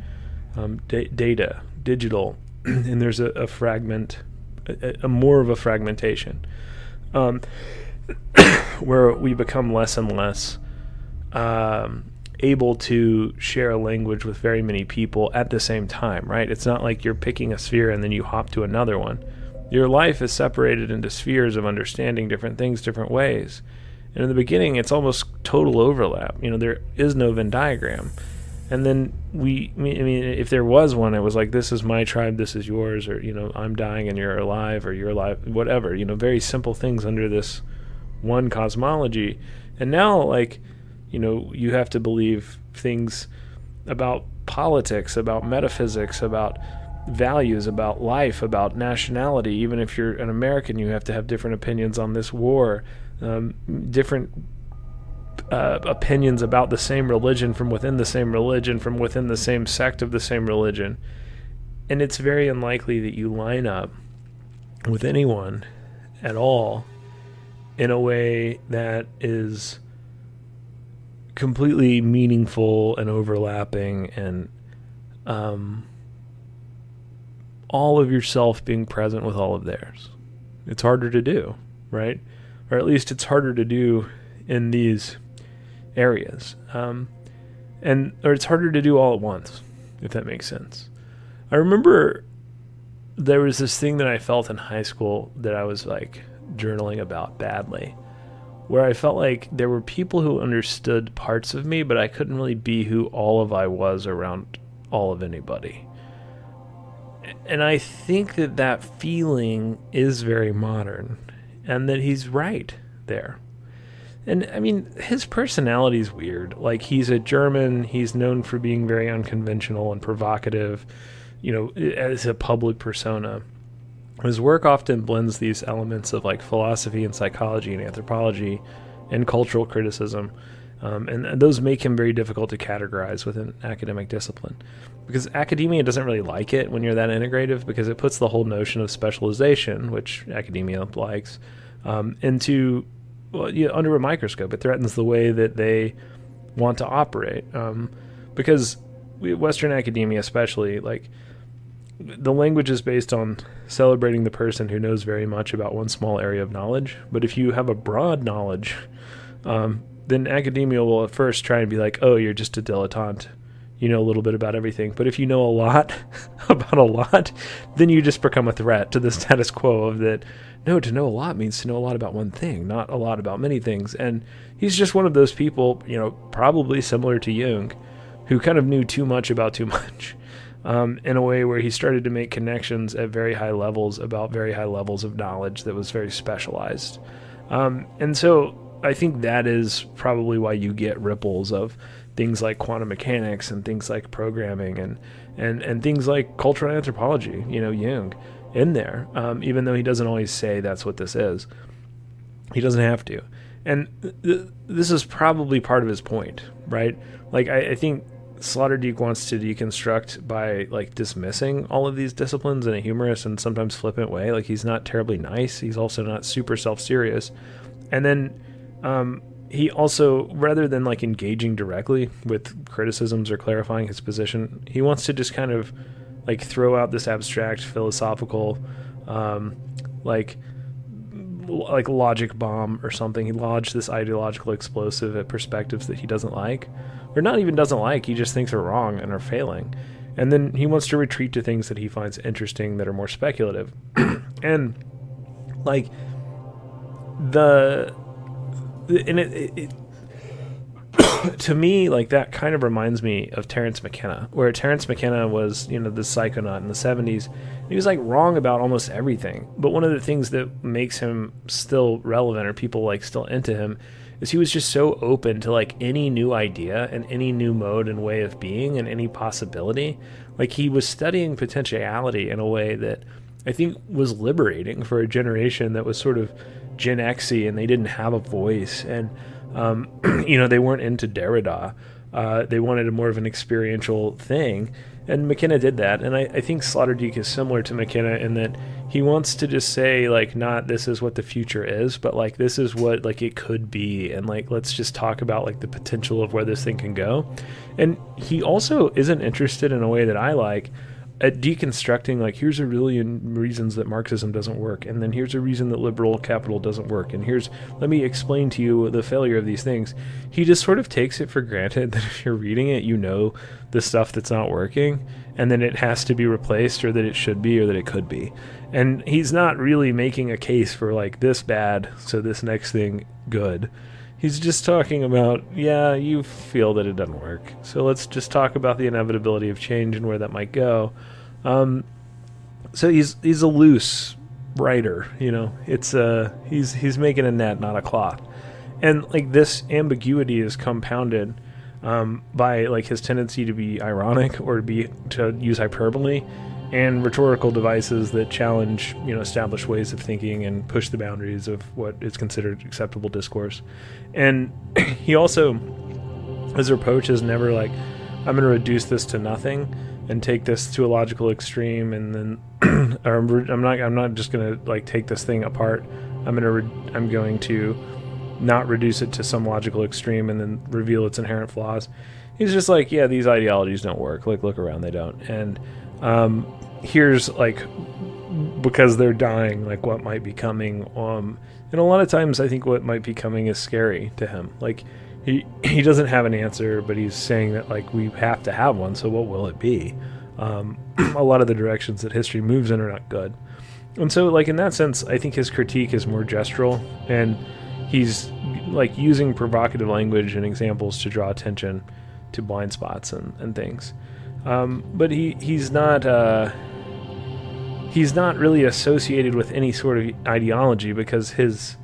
Speaker 4: data, digital, and there's a fragment, a more of a fragmentation, where we become less and less able to share a language with very many people at the same time, right? It's not like you're picking a sphere and then you hop to another one. Your life is separated into spheres of understanding different things different ways. And in the beginning, it's almost total overlap. There is no Venn diagram. And then if there was one, it was like, this is my tribe, this is yours, or, I'm dying and you're alive, or you're alive, whatever, very simple things under this one cosmology. And now, you have to believe things about politics, about metaphysics, about values, about life, about nationality. Even if you're an American, you have to have different opinions on this war, different opinions about the same religion from within the same religion, from within the same sect of the same religion. And it's very unlikely that you line up with anyone at all in a way that is completely meaningful and overlapping, and all of yourself being present with all of theirs. It's harder to do, right? Or at least it's harder to do in these areas. Or it's harder to do all at once, if that makes sense. I remember there was this thing that I felt in high school that I was journaling about badly, where I felt like there were people who understood parts of me, but I couldn't really be who all of I was around all of anybody. And I think that feeling is very modern, and that he's right there. And his personality is weird. He's a German, he's known for being very unconventional and provocative, as a public persona. His work often blends these elements of philosophy and psychology and anthropology and cultural criticism. And those make him very difficult to categorize within academic discipline, because academia doesn't really like it when you're that integrative, because it puts the whole notion of specialization, which academia likes, into under a microscope. It threatens the way that they want to operate, because Western academia especially, the language is based on celebrating the person who knows very much about one small area of knowledge. But if you have a broad knowledge, then academia will at first try and be like, oh, you're just a dilettante. You know a little bit about everything. But if you know a lot about a lot, then you just become a threat to the status quo of that. No, to know a lot means to know a lot about one thing, not a lot about many things. And he's just one of those people, probably similar to Jung, who kind of knew too much about too much. In a way where he started to make connections at very high levels about very high levels of knowledge that was very specialized. And so I think that is probably why you get ripples of things like quantum mechanics and things like programming and things like cultural anthropology, Jung, in there, even though he doesn't always say that's what this is. He doesn't have to. And this is probably part of his point, right? I think Sloterdijk wants to deconstruct by dismissing all of these disciplines in a humorous and sometimes flippant way. He's not terribly nice. He's also not super self-serious. And then he also, rather than engaging directly with criticisms or clarifying his position, he wants to just kind of throw out this abstract philosophical logic bomb or something. He lodged this ideological explosive at perspectives that he doesn't like. Or not even doesn't like, he just thinks are wrong and are failing. And then he wants to retreat to things that he finds interesting that are more speculative. And to me, like, that kind of reminds me of Terence McKenna, where Terence McKenna was, the psychonaut in the 70s. He was, like, wrong about almost everything. But one of the things that makes him still relevant, or people, like, still into him, is he was just so open to, like, any new idea and any new mode and way of being and any possibility. Like, he was studying potentiality in a way that I think was liberating for a generation that was sort of Gen X-y, and they didn't have a voice, and they weren't into Derrida. They wanted a more of an experiential thing, and McKenna did that. And I think Sloterdijk is similar to McKenna in that he wants to just say, like, not this is what the future is, but, like, this is what, like, it could be, and, like, let's just talk about, like, the potential of where this thing can go. And he also isn't interested in a way that I like at deconstructing, like, here's a million reasons that Marxism doesn't work, and then here's a reason that liberal capital doesn't work, and let me explain to you the failure of these things. He just sort of takes it for granted that if you're reading it, the stuff that's not working, and then it has to be replaced, or that it should be, or that it could be. And he's not really making a case for, like, this bad, so this next thing good. He's just talking about, yeah, you feel that it doesn't work, so let's just talk about the inevitability of change and where that might go. So he's a loose writer, It's he's making a net, not a cloth, and, like, this ambiguity is compounded by, like, his tendency to be ironic or to use hyperbole and rhetorical devices that challenge, established ways of thinking and push the boundaries of what is considered acceptable discourse. And he also, his approach is never like, I'm going to reduce this to nothing and take this to a logical extreme, and then, or I'm not just going to, like, take this thing apart. I'm going to not reduce it to some logical extreme and then reveal its inherent flaws. He's just like, yeah, these ideologies don't work. Like, look around, they don't. And here's, like, because they're dying, like, what might be coming. And a lot of times I think what might be coming is scary to him. Like, he doesn't have an answer, but he's saying that, like, we have to have one, so what will it be? A lot of the directions that history moves in are not good. And so, like, in that sense, I think his critique is more gestural, and he's, like, using provocative language and examples to draw attention to blind spots and things. But he's not really associated with any sort of ideology, because his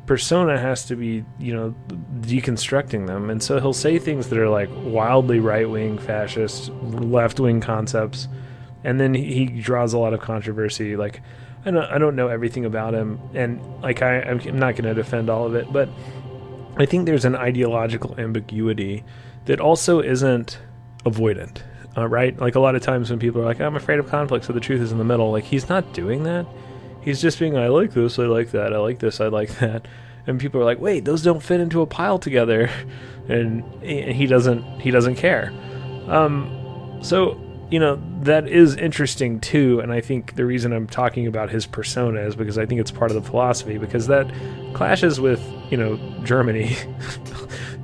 Speaker 4: persona has to be, deconstructing them. And so he'll say things that are, like, wildly right-wing, fascist, left-wing concepts, and then he draws a lot of controversy. Like, I don't know everything about him, and, like, I'm not going to defend all of it, but I think there's an ideological ambiguity that also isn't avoidant. Right? Like, a lot of times when people are like, I'm afraid of conflict, so the truth is in the middle. Like, he's not doing that. He's just being, I like this, I like that, I like this, I like that. And people are like, wait, those don't fit into a pile together. And he doesn't care. So, that is interesting too. And I think the reason I'm talking about his persona is because I think it's part of the philosophy, because that clashes with, Germany,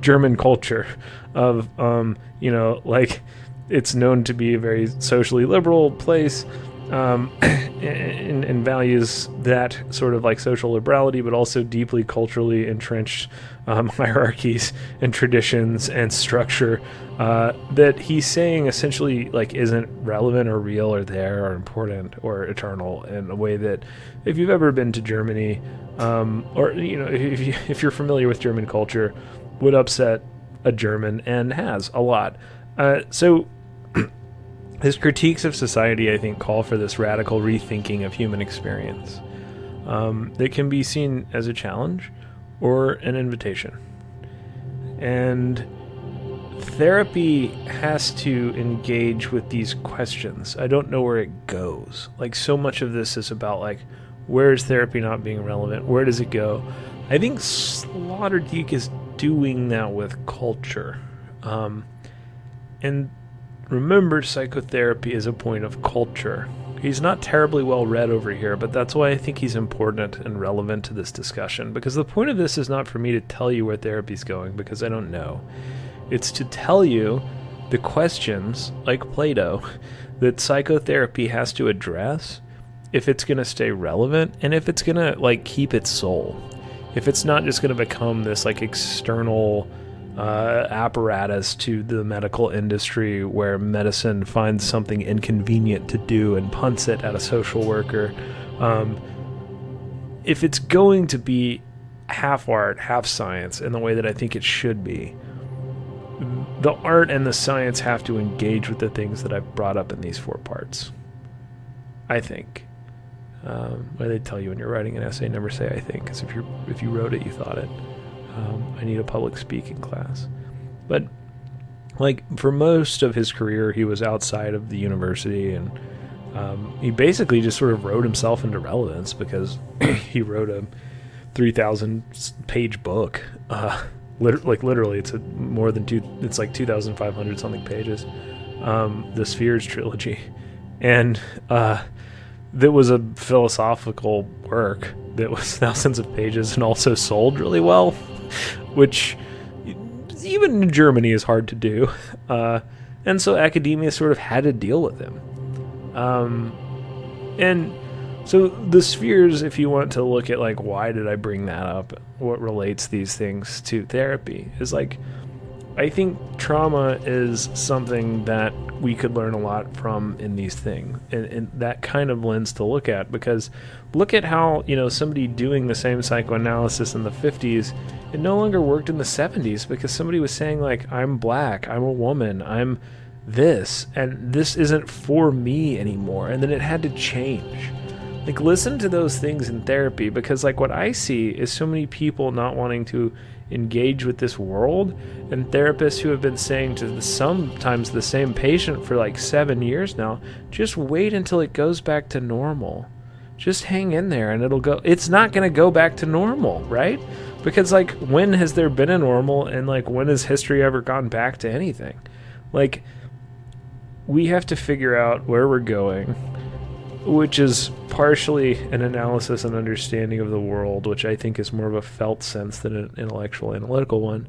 Speaker 4: German culture of, like, it's known to be a very socially liberal place, and values that sort of, like, social liberality, but also deeply culturally entrenched hierarchies and traditions and structure that he's saying essentially, like, isn't relevant or real or there or important or eternal, in a way that, if you've ever been to Germany, or if you're familiar with German culture, would upset a German, and has a lot. So his critiques of society, I think, call for this radical rethinking of human experience that can be seen as a challenge or an invitation. And therapy has to engage with these questions. I don't know where it goes. Like, so much of this is about, like, where is therapy not being relevant? Where does it go? I think Sloterdijk is doing that with culture. And remember, psychotherapy is a point of culture. He's not terribly well read over here, but that's why I think he's important and relevant to this discussion, because the point of this is not for me to tell you where therapy's going, because I don't know. It's to tell you the questions, like Plato, that psychotherapy has to address if it's going to stay relevant, and if it's going to, like, keep its soul. If it's not just going to become this, like, external apparatus to the medical industry where medicine finds something inconvenient to do and punts it at a social worker. If it's going to be half art, half science in the way that I think it should be, the art and the science have to engage with the things that I've brought up in these 4 parts. I think. Why they tell you when you're writing an essay, never say I think, because if you wrote it, you thought it. I need a public speaking class. But like for most of his career, he was outside of the university, and he basically just sort of wrote himself into relevance because he wrote a 3,000 page book. Literally, it's it's like 2,500 something pages. The Spheres trilogy, and that was a philosophical work that was thousands of pages and also sold really well, which even in Germany is hard to do. And so academia sort of had to deal with him. And so the Spheres, if you want to look at like, why did I bring that up? What relates these things to therapy is like, I think trauma is something that we could learn a lot from in these things, and that kind of lens to look at, because look at how, somebody doing the same psychoanalysis in the 50s, it no longer worked in the 70s because somebody was saying like, I'm black, I'm a woman, I'm this, and this isn't for me anymore, and then it had to change. Like, listen to those things in therapy, because like what I see is so many people not wanting to engage with this world, and therapists who have been saying to sometimes the same patient for like 7 years now, just wait until it goes back to normal. Just hang in there and it's not going to go back to normal, right? Because like, when has there been a normal, and like, when has history ever gone back to anything? Like, we have to figure out where we're going, which is partially an analysis and understanding of the world, which I think is more of a felt sense than an intellectual, analytical one,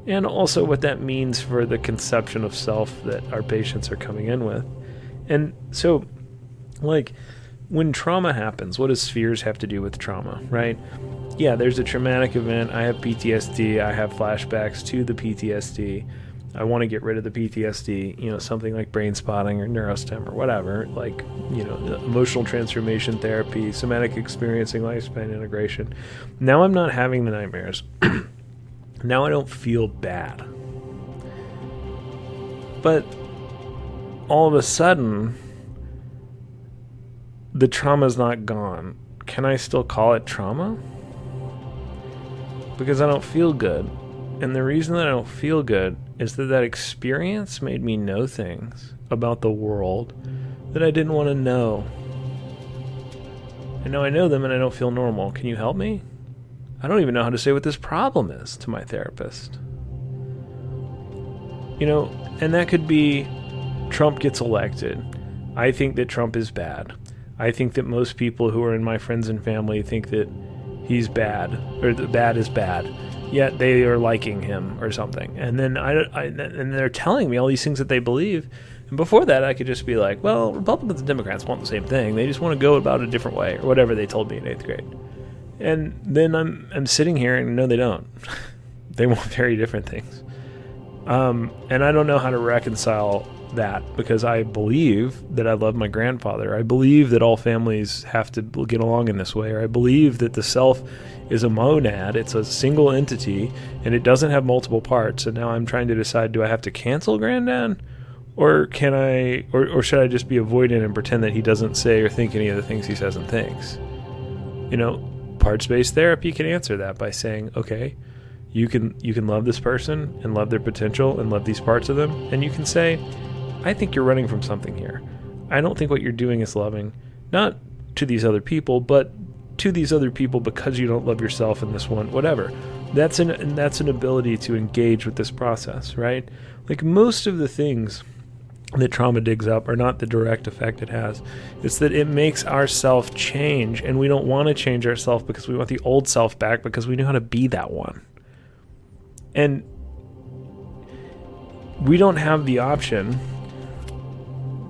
Speaker 4: and also what that means for the conception of self that our patients are coming in with. And so, like, when trauma happens, what does Spheres have to do with trauma, right? Yeah, there's a traumatic event. I have PTSD. I have flashbacks to the PTSD. I want to get rid of the PTSD, something like brain spotting or neurostem or whatever, like, emotional transformation therapy, somatic experiencing, lifespan integration. Now I'm not having the nightmares. Now I don't feel bad. But all of a sudden, the trauma's not gone. Can I still call it trauma? Because I don't feel good. And the reason that I don't feel good is that experience made me know things about the world that I didn't want to know. And now I know them and I don't feel normal. Can you help me? I don't even know how to say what this problem is to my therapist. And that could be Trump gets elected. I think that Trump is bad. I think that most people who are in my friends and family think that he's bad, or that bad is bad. Yet they are liking him or something, and then and they're telling me all these things that they believe. And before that, I could just be like, well, Republicans and Democrats want the same thing. They just want to go about it a different way, or whatever they told me in 8th grade. And then I'm sitting here and no, they don't. They want very different things. And I don't know how to reconcile that, because I believe that I love my grandfather. I believe that all families have to get along in this way, or I believe that the self is a monad, it's a single entity, and it doesn't have multiple parts. And now I'm trying to decide, do I have to cancel Granddad? Or can I, or should I just be avoidant and pretend that he doesn't say or think any of the things he says and thinks? Parts-based therapy can answer that by saying, okay, you can love this person and love their potential and love these parts of them, and you can say, I think you're running from something here. I don't think what you're doing is loving, not to these other people, but to these other people because you don't love yourself in this one, whatever. That's an ability to engage with this process, right? Like, most of the things that trauma digs up are not the direct effect it has. It's that it makes our self change, and we don't want to change ourselves because we want the old self back, because we know how to be that one. And we don't have the option,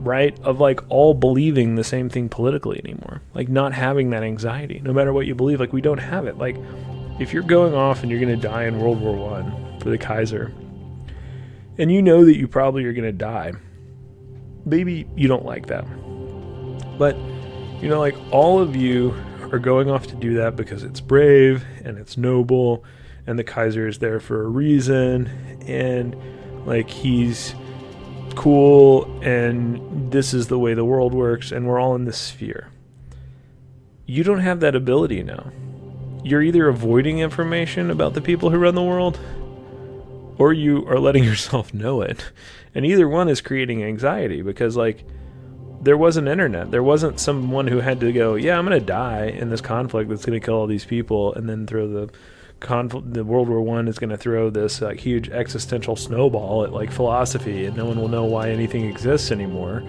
Speaker 4: right, of like all believing the same thing politically anymore. Like, not having that anxiety, no matter what you believe. Like, we don't have it. Like, if you're going off and you're going to die in World War I, for the Kaiser, and you know that you probably are going to die, maybe you don't like that. But, you know, like, all of you are going off to do that because it's brave and it's noble, and the Kaiser is there for a reason, and, like, he's cool, and this is the way the world works, and we're all in this sphere. You don't have that ability now. You're either avoiding information about the people who run the world, or you are letting yourself know it. And either one is creating anxiety, because, like, there wasn't internet. There wasn't someone who had to go, yeah, I'm going to die in this conflict that's going to kill all these people, and then throw the World War I is going to throw this, like, huge existential snowball at, like, philosophy, and no one will know why anything exists anymore.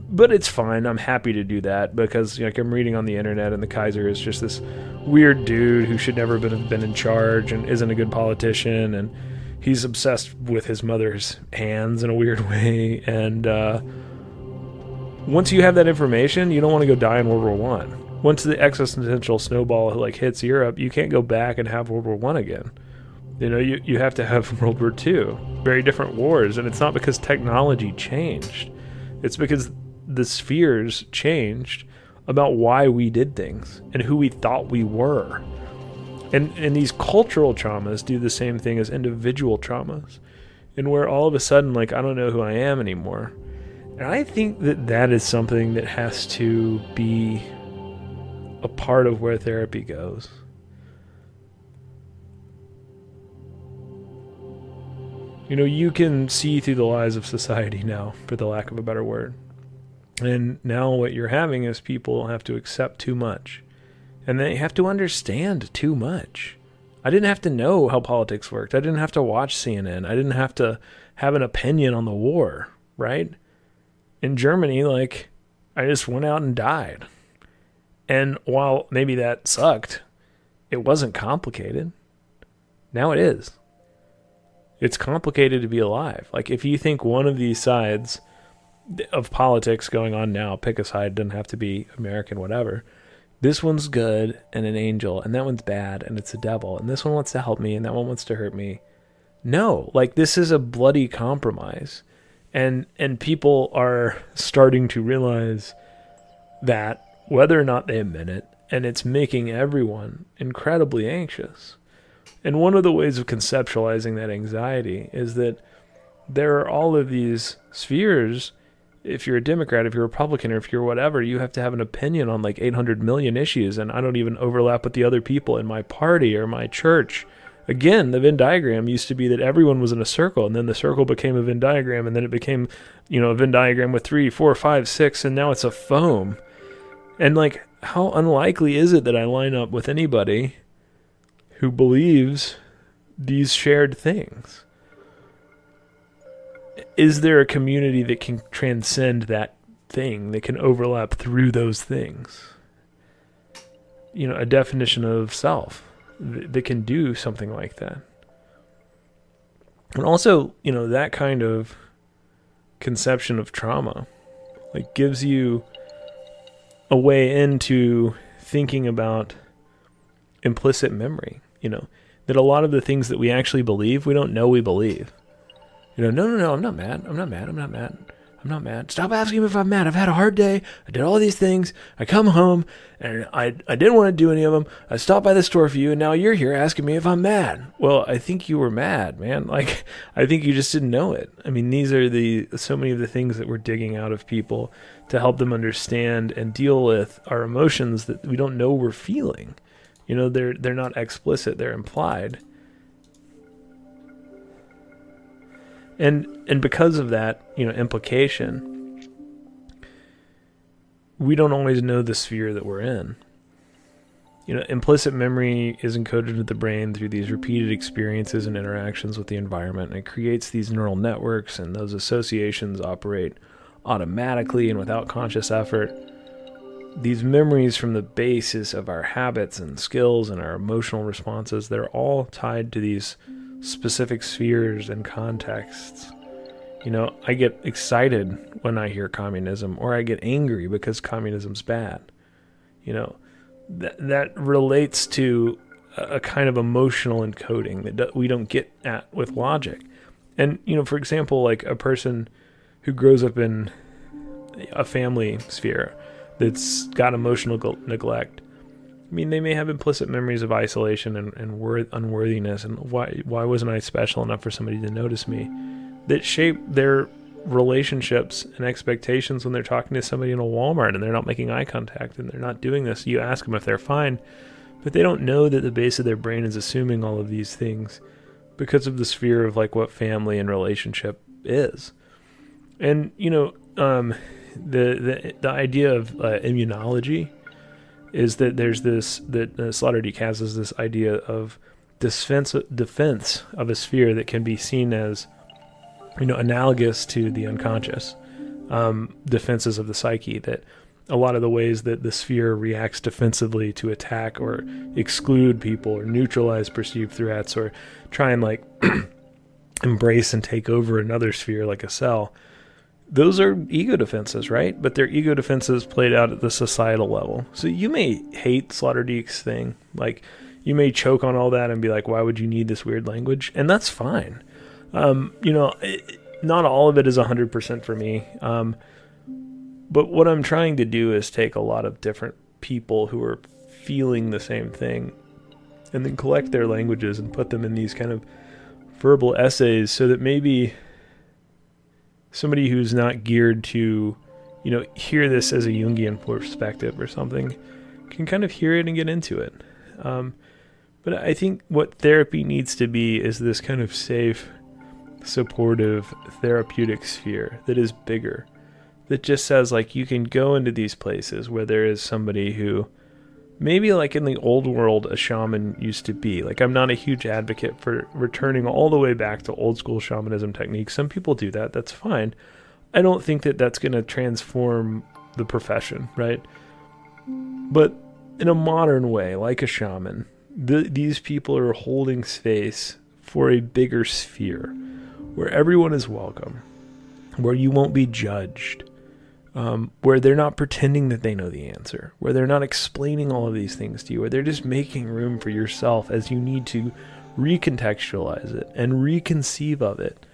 Speaker 4: But it's fine. I'm happy to do that, because, like, I'm reading on the internet, and the Kaiser is just this weird dude who should never have been in charge and isn't a good politician, and he's obsessed with his mother's hands in a weird way. And once you have that information, you don't want to go die in World War I. Once the existential snowball, like, hits Europe, you can't go back and have World War I again. You know, you have to have World War II. Very different wars, and it's not because technology changed. It's because the spheres changed about why we did things and who we thought we were. And these cultural traumas do the same thing as individual traumas, and where all of a sudden, like, I don't know who I am anymore. And I think that is something that has to be a part of where therapy goes. You know, you can see through the lies of society now, for the lack of a better word. And now what you're having is people have to accept too much. And they have to understand too much. I didn't have to know how politics worked. I didn't have to watch CNN. I didn't have to have an opinion on the war, right? In Germany, like, I just went out and died. And while maybe that sucked, it wasn't complicated. Now it is. It's complicated to be alive. Like, if you think one of these sides of politics going on now, pick a side, doesn't have to be American, whatever. This one's good and an angel, and that one's bad and it's a devil, and this one wants to help me and that one wants to hurt me. No, like, this is a bloody compromise. And people are starting to realize that, whether or not they admit it, and it's making everyone incredibly anxious. And one of the ways of conceptualizing that anxiety is that there are all of these spheres. If you're a Democrat, if you're a Republican, or if you're whatever, you have to have an opinion on like 800 million issues, and I don't even overlap with the other people in my party or my church. Again, the Venn diagram used to be that everyone was in a circle, and then the circle became a Venn diagram, and then it became, you know, a Venn diagram with 3, 4, 5, 6, and now it's a foam. And, like, how unlikely is it that I line up with anybody who believes these shared things? Is there a community that can transcend that thing, that can overlap through those things? You know, a definition of self that can do something like that. And also, you know, that kind of conception of trauma, like, gives you a way into thinking about implicit memory, you know, that a lot of the things that we actually believe, we don't know we believe. You know, no, I'm not mad. I'm not mad. Stop asking me if I'm mad. I've had a hard day. I did all these things. I come home, and I didn't want to do any of them. I stopped by the store for you, and now you're here asking me if I'm mad. Well, I think you were mad, man. Like, I think you just didn't know it. I mean, these are so many of the things that we're digging out of people to help them understand and deal with our emotions that we don't know we're feeling. You know, they're not explicit. They're implied. And because of that, you know, implication, we don't always know the sphere that we're in. You know, implicit memory is encoded into the brain through these repeated experiences and interactions with the environment, and it creates these neural networks, and those associations operate automatically and without conscious effort. These memories from the basis of our habits and skills and our emotional responses, they're all tied to these specific spheres and contexts. You know, I get excited when I hear communism, or I get angry because communism's bad. You know, that relates to a kind of emotional encoding that we don't get at with logic. And, for example, like a person who grows up in a family sphere that's got emotional neglect, I mean, they may have implicit memories of isolation and unworthiness, and why wasn't I special enough for somebody to notice me, that shape their relationships and expectations when they're talking to somebody in a Walmart and they're not making eye contact and they're not doing this. You ask them if they're fine, but they don't know that the base of their brain is assuming all of these things because of the sphere of like what family and relationship is. And, the idea of immunology is that there's this, that Sloterdijk has is this idea of defense of a sphere that can be seen as, analogous to the unconscious defenses of the psyche, that a lot of the ways that the sphere reacts defensively to attack or exclude people or neutralize perceived threats or try and like embrace and take over another sphere like a cell, those are ego defenses, right? But they're ego defenses played out at the societal level. So you may hate Sloterdijk's thing. Like, you may choke on all that and be like, why would you need this weird language? And that's fine. Not all of it is 100% for me. But what I'm trying to do is take a lot of different people who are feeling the same thing and then collect their languages and put them in these kind of verbal essays so that maybe somebody who's not geared to, hear this as a Jungian perspective or something can kind of hear it and get into it. But I think what therapy needs to be is this kind of safe, supportive, therapeutic sphere that is bigger, that just says, like, you can go into these places where there is somebody who maybe like in the old world a shaman used to be. Like, I'm not a huge advocate for returning all the way back to old school shamanism techniques. Some people do that. That's fine. I don't think that that's going to transform the profession, right? But in a modern way, like a shaman, these people are holding space for a bigger sphere where everyone is welcome, where you won't be judged, where they're not pretending that they know the answer, where they're not explaining all of these things to you, where they're just making room for yourself as you need to recontextualize it and reconceive of it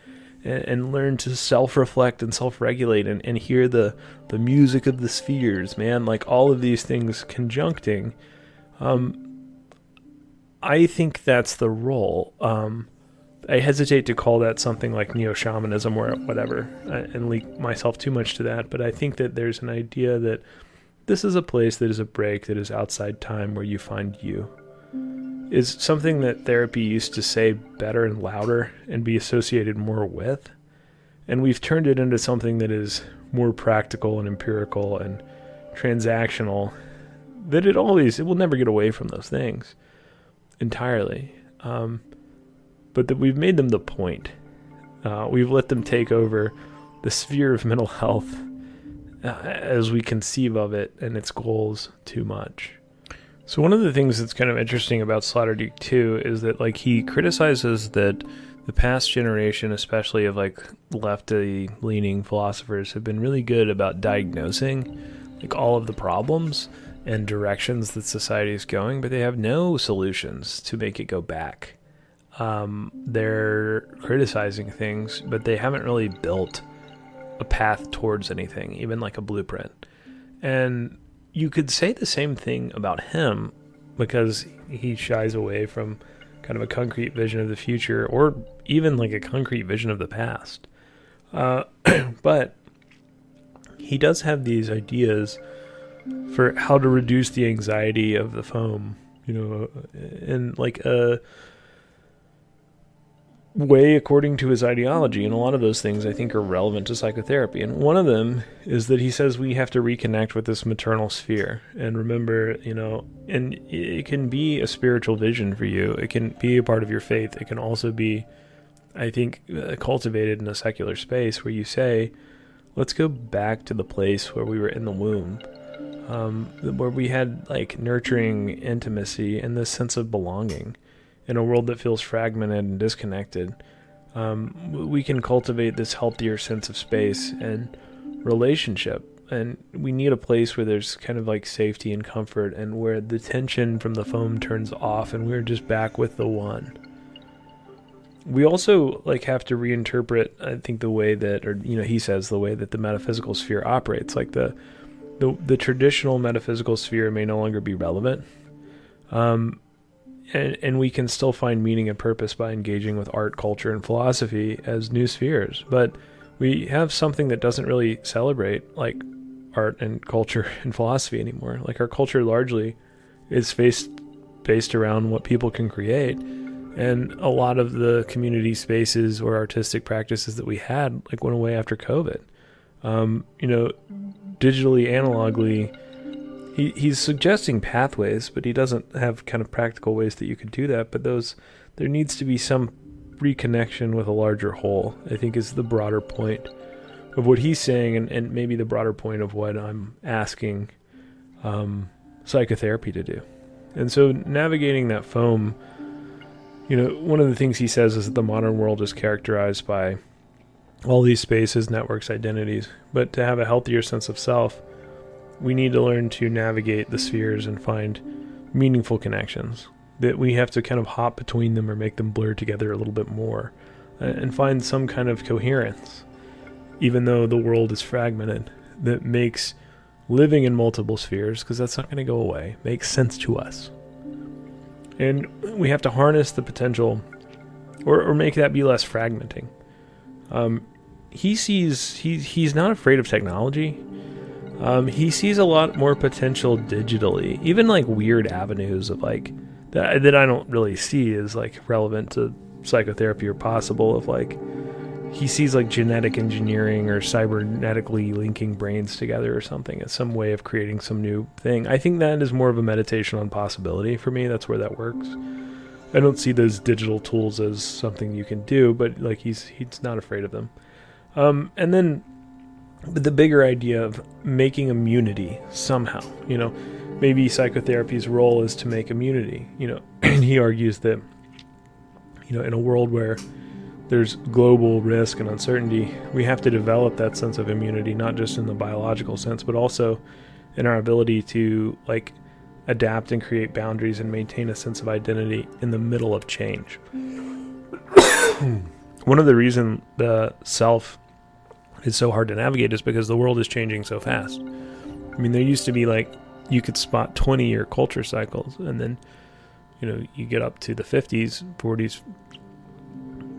Speaker 4: and learn to self-reflect and self-regulate and hear the music of the spheres, man, like all of these things conjuncting. I think that's the role. I hesitate to call that something like neo-shamanism or whatever and link myself too much to that, but I think that there's an idea that this is a place that is a break, that is outside time, where you find you. Is something that therapy used to say better and louder and be associated more with, and we've turned it into something that is more practical and empirical and transactional, that it will never get away from those things entirely. But that we've made them the point. We've let them take over the sphere of mental health as we conceive of it and its goals too much. So one of the things that's kind of interesting about Sloterdijk too is that, like, he criticizes that the past generation, especially of like lefty-leaning philosophers, have been really good about diagnosing like all of the problems and directions that society is going, but they have no solutions to make it go back. They're criticizing things, but they haven't really built a path towards anything, even like a blueprint. And you could say the same thing about him, because he shies away from kind of a concrete vision of the future, or even like a concrete vision of the past. But he does have these ideas for how to reduce the anxiety of the foam, and like a way according to his ideology. And a lot of those things I think are relevant to psychotherapy. And one of them is that he says we have to reconnect with this maternal sphere and remember, and it can be a spiritual vision for you. It can be a part of your faith. It can also be, I think, cultivated in a secular space where you say, let's go back to the place where we were in the womb, where we had like nurturing intimacy and this sense of belonging. In a world that feels fragmented and disconnected, we can cultivate this healthier sense of space and relationship. and we need a place where there's kind of like safety and comfort, and where the tension from the foam turns off and we're just back with the one. We also like have to reinterpret, I think, the way that, or he says the way that the metaphysical sphere operates. Like the traditional metaphysical sphere may no longer be relevant, and we can still find meaning and purpose by engaging with art, culture, and philosophy as new spheres. But we have something that doesn't really celebrate like art and culture and philosophy anymore. Like our culture largely is based around what people can create. And a lot of the community spaces or artistic practices that we had like went away after COVID. Digitally, analogly, he's suggesting pathways, but he doesn't have kind of practical ways that you could do that. But there needs to be some reconnection with a larger whole, I think, is the broader point of what he's saying, and maybe the broader point of what I'm asking psychotherapy to do. And so navigating that foam, one of the things he says is that the modern world is characterized by all these spaces, networks, identities. But to have a healthier sense of self, we need to learn to navigate the spheres and find meaningful connections. That we have to kind of hop between them or make them blur together a little bit more and find some kind of coherence, even though the world is fragmented, that makes living in multiple spheres, because that's not going to go away, makes sense to us. And we have to harness the potential or make that be less fragmenting. He's not afraid of technology. He sees a lot more potential digitally, even like weird avenues of like that I don't really see as like relevant to psychotherapy or possible, of like he sees like genetic engineering or cybernetically linking brains together or something as some way of creating some new thing. I think that is more of a meditation on possibility for me. That's where that works. I don't see those digital tools as something you can do, but like he's not afraid of them. And then the bigger idea of making immunity somehow, maybe psychotherapy's role is to make immunity, and he argues that, in a world where there's global risk and uncertainty, we have to develop that sense of immunity, not just in the biological sense, but also in our ability to like adapt and create boundaries and maintain a sense of identity in the middle of change. One of the reasons the self is so hard to navigate is because the world is changing so fast. I mean, there used to be like, you could spot 20-year culture cycles, and then, you get up to the 50s, 40s,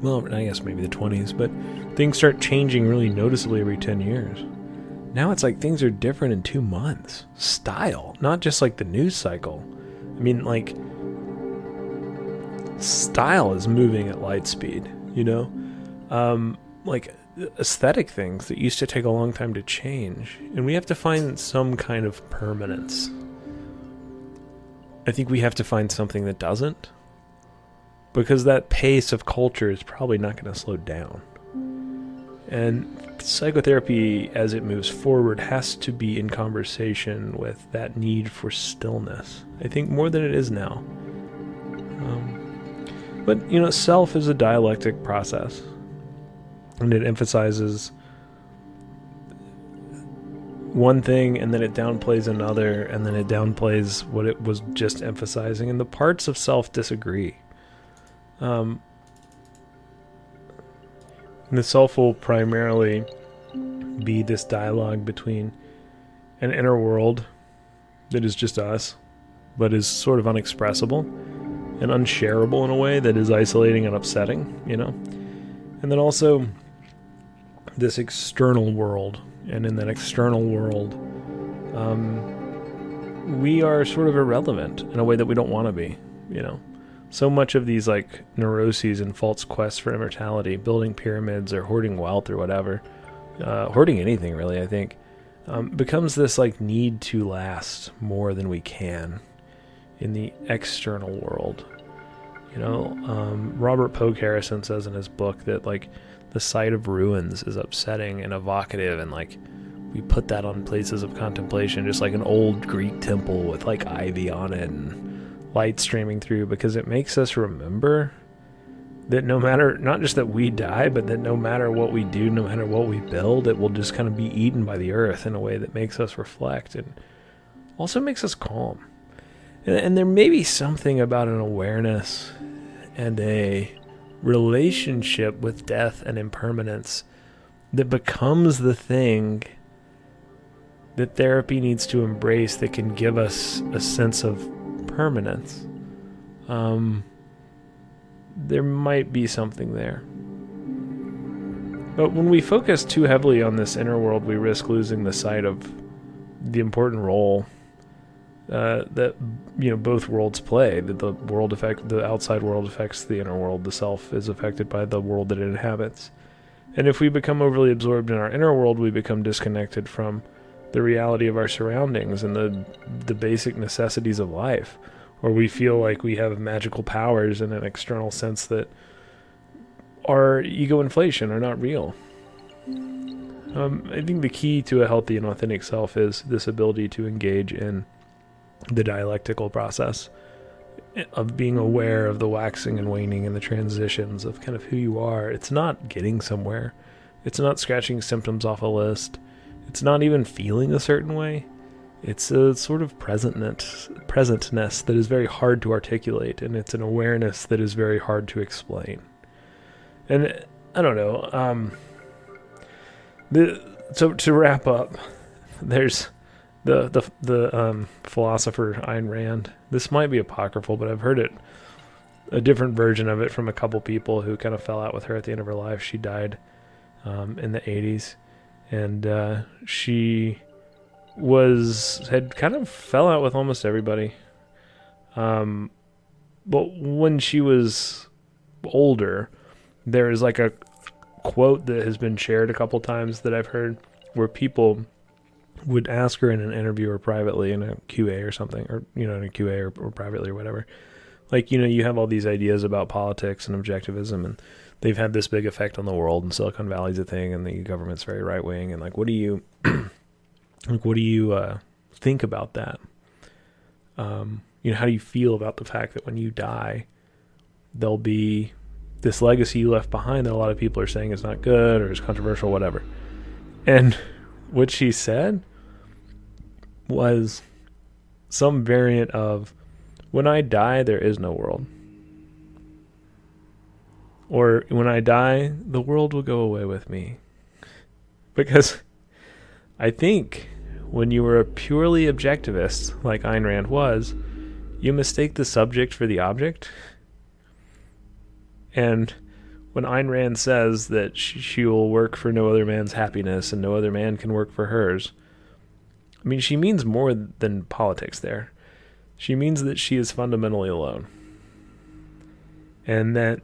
Speaker 4: well, I guess maybe the 20s, but things start changing really noticeably every 10 years. Now it's like things are different in 2 months. Style, not just like the news cycle. I mean, like, style is moving at light speed, like aesthetic things that used to take a long time to change, and we have to find some kind of permanence. I think we have to find something that doesn't, because that pace of culture is probably not going to slow down. And psychotherapy, as it moves forward, has to be in conversation with that need for stillness, I think, more than it is now. But self is a dialectic process, and it emphasizes one thing, and then it downplays another, and then it downplays what it was just emphasizing, and the parts of self disagree. And the self will primarily be this dialogue between an inner world that is just us, but is sort of unexpressible and unshareable in a way that is isolating and upsetting, and then also this external world. And in that external world, we are sort of irrelevant in a way that we don't want to be, So much of these like neuroses and false quests for immortality, building pyramids or hoarding wealth or whatever, hoarding anything really, I think, becomes this like need to last more than we can in the external world. Robert Pogue Harrison says in his book that like the sight of ruins is upsetting and evocative, and like we put that on places of contemplation, just like an old Greek temple with like ivy on it and light streaming through, because it makes us remember that no matter, not just that we die, but that no matter what we do, no matter what we build, it will just kind of be eaten by the earth in a way that makes us reflect and also makes us calm. And there may be something about an awareness and a relationship with death and impermanence that becomes the thing that therapy needs to embrace, that can give us a sense of permanence. There might be something there. But when we focus too heavily on this inner world, we risk losing the sight of the important role that both worlds play. That the outside world affects the inner world. The self is affected by the world that it inhabits. And if we become overly absorbed in our inner world, we become disconnected from the reality of our surroundings and the basic necessities of life. Or we feel like we have magical powers in an external sense that are ego inflation, are not real. I think the key to a healthy and authentic self is this ability to engage in the dialectical process of being aware of the waxing and waning and the transitions of kind of who you are. It's not getting somewhere. It's not scratching symptoms off a list. It's not even feeling a certain way. It's a sort of presentness that is very hard to articulate, and it's an awareness that is very hard to explain. And I don't know. So to wrap up, there's the philosopher Ayn Rand. This might be apocryphal, but I've heard a different version of it from a couple people who kind of fell out with her at the end of her life. She died in the 80s, and she had kind of fell out with almost everybody. But when she was older, there is like a quote that has been shared a couple times that I've heard, where people would ask her in an interview or privately in a QA or something, or in a QA or privately or whatever, like, you have all these ideas about politics and objectivism, and they've had this big effect on the world, and Silicon Valley's a thing, and the government's very right wing, and what do you think about that? How do you feel about the fact that when you die, there'll be this legacy you left behind that a lot of people are saying is not good or is controversial, whatever? And what she said was some variant of, when I die, there is no world. Or when I die, the world will go away with me. Because I think when you were a purely objectivist, like Ayn Rand was, you mistake the subject for the object. And when Ayn Rand says that she will work for no other man's happiness and no other man can work for hers, I mean, she means more than politics there. She means that she is fundamentally alone. And that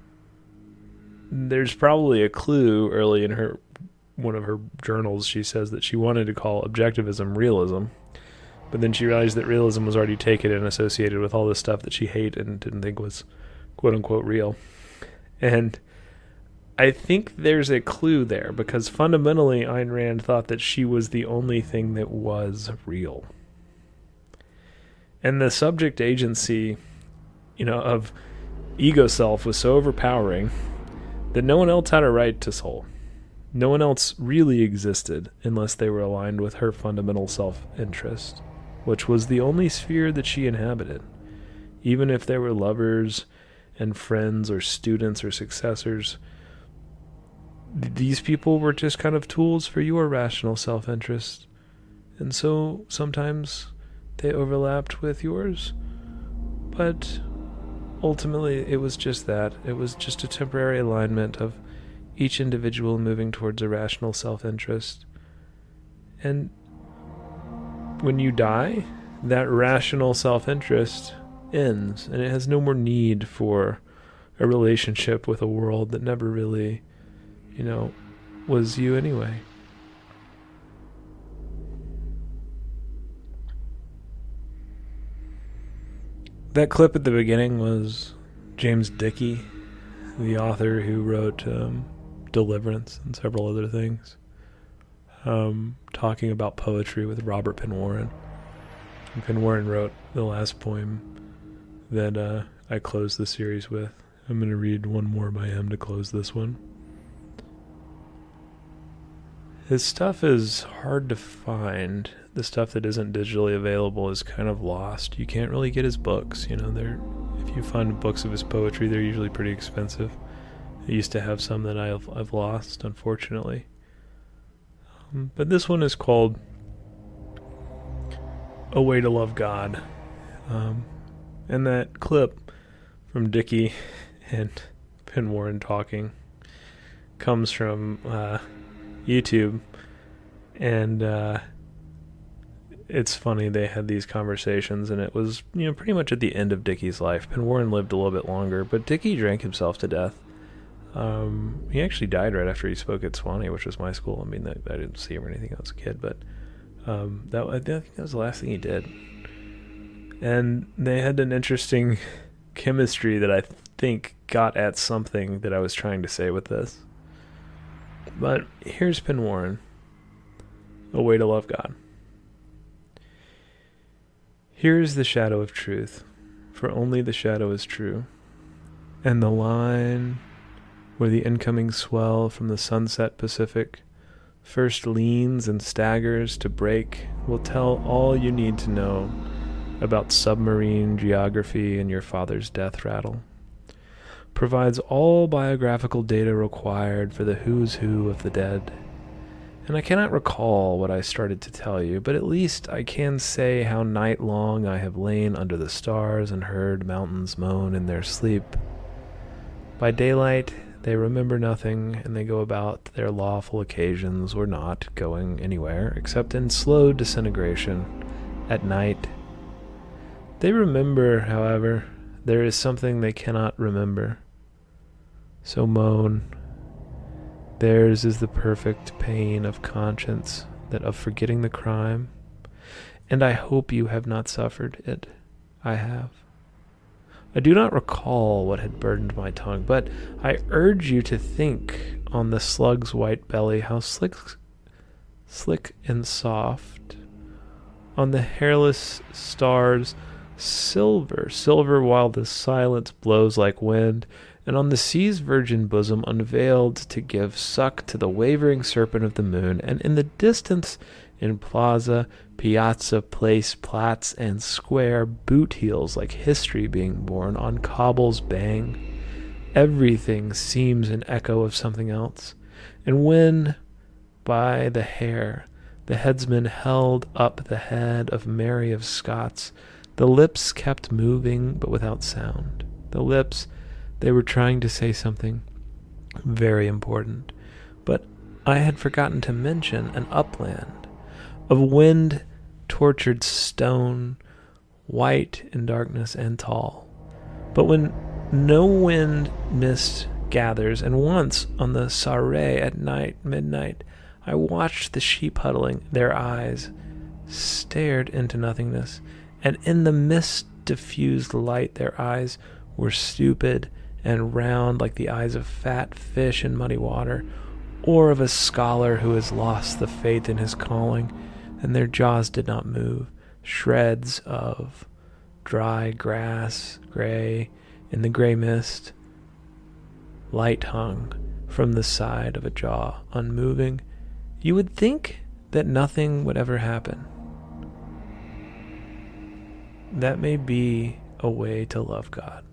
Speaker 4: there's probably a clue early in one of her journals. She says that she wanted to call objectivism realism, but then she realized that realism was already taken and associated with all this stuff that she hated and didn't think was quote-unquote real. And I think there's a clue there, because fundamentally Ayn Rand thought that she was the only thing that was real. And the subject agency, of ego self was so overpowering that no one else had a right to soul. No one else really existed unless they were aligned with her fundamental self-interest, which was the only sphere that she inhabited. Even if there were lovers and friends or students or successors, these people were just kind of tools for your rational self-interest. And so sometimes they overlapped with yours, but ultimately it was just that. It was just a temporary alignment of each individual moving towards a rational self-interest. And when you die, that rational self-interest ends, and it has no more need for a relationship with a world that never really, was you anyway. That clip at the beginning was James Dickey, the author who wrote Deliverance and several other things, talking about poetry with Robert Penn Warren. And Penn Warren wrote the last poem that I closed the series with. I'm going to read one more by him to close this one. His stuff is hard to find. The stuff that isn't digitally available is kind of lost. You can't really get his books. If you find books of his poetry, they're usually pretty expensive. I used to have some that I've lost, unfortunately. But this one is called A Way to Love God. And that clip from Dickie and Penn Warren talking comes from YouTube, and it's funny, they had these conversations, and it was pretty much at the end of Dickie's life. Penn Warren lived a little bit longer, but Dickie drank himself to death. He actually died right after he spoke at Swanee, which was my school. I mean, I didn't see him or anything. I was a kid, but I think that was the last thing he did. And they had an interesting chemistry that I think got at something that I was trying to say with this. But here's Penn Warren, A Way to Love God. Here is the shadow of truth, for only the shadow is true. And the line where the incoming swell from the sunset Pacific first leans and staggers to break will tell all you need to know about submarine geography and your father's death rattle. Provides all biographical data required for the who's who of the dead. And I cannot recall what I started to tell you, but at least I can say how night long I have lain under the stars and heard mountains moan in their sleep. By daylight, they remember nothing, and they go about their lawful occasions, or not going anywhere, except in slow disintegration. At night, they remember, however, there is something they cannot remember. So moan. Theirs is the perfect pain of conscience, that of forgetting the crime. And I hope you have not suffered it. I have. I do not recall what had burdened my tongue, but I urge you to think on the slug's white belly, how slick and soft. On the hairless stars, silver while the silence blows like wind, and on the sea's virgin bosom unveiled to give suck to the wavering serpent of the moon, and in the distance, in plaza, piazza, place, plats, and square, boot heels like history being born, on cobbles bang. Everything seems an echo of something else, and when, by the hair, the headsman held up the head of Mary of Scots, the lips kept moving but without sound. The lips, they were trying to say something very important, but I had forgotten to mention an upland of wind-tortured stone, white in darkness and tall. But when no wind mist gathers, and once on the soiree at midnight, I watched the sheep huddling, their eyes stared into nothingness, and in the mist-diffused light their eyes were stupid and round like the eyes of fat fish in muddy water, or of a scholar who has lost the faith in his calling, and their jaws did not move. Shreds of dry grass, gray, in the gray mist. Light hung from the side of a jaw, unmoving. You would think that nothing would ever happen. That may be a way to love God.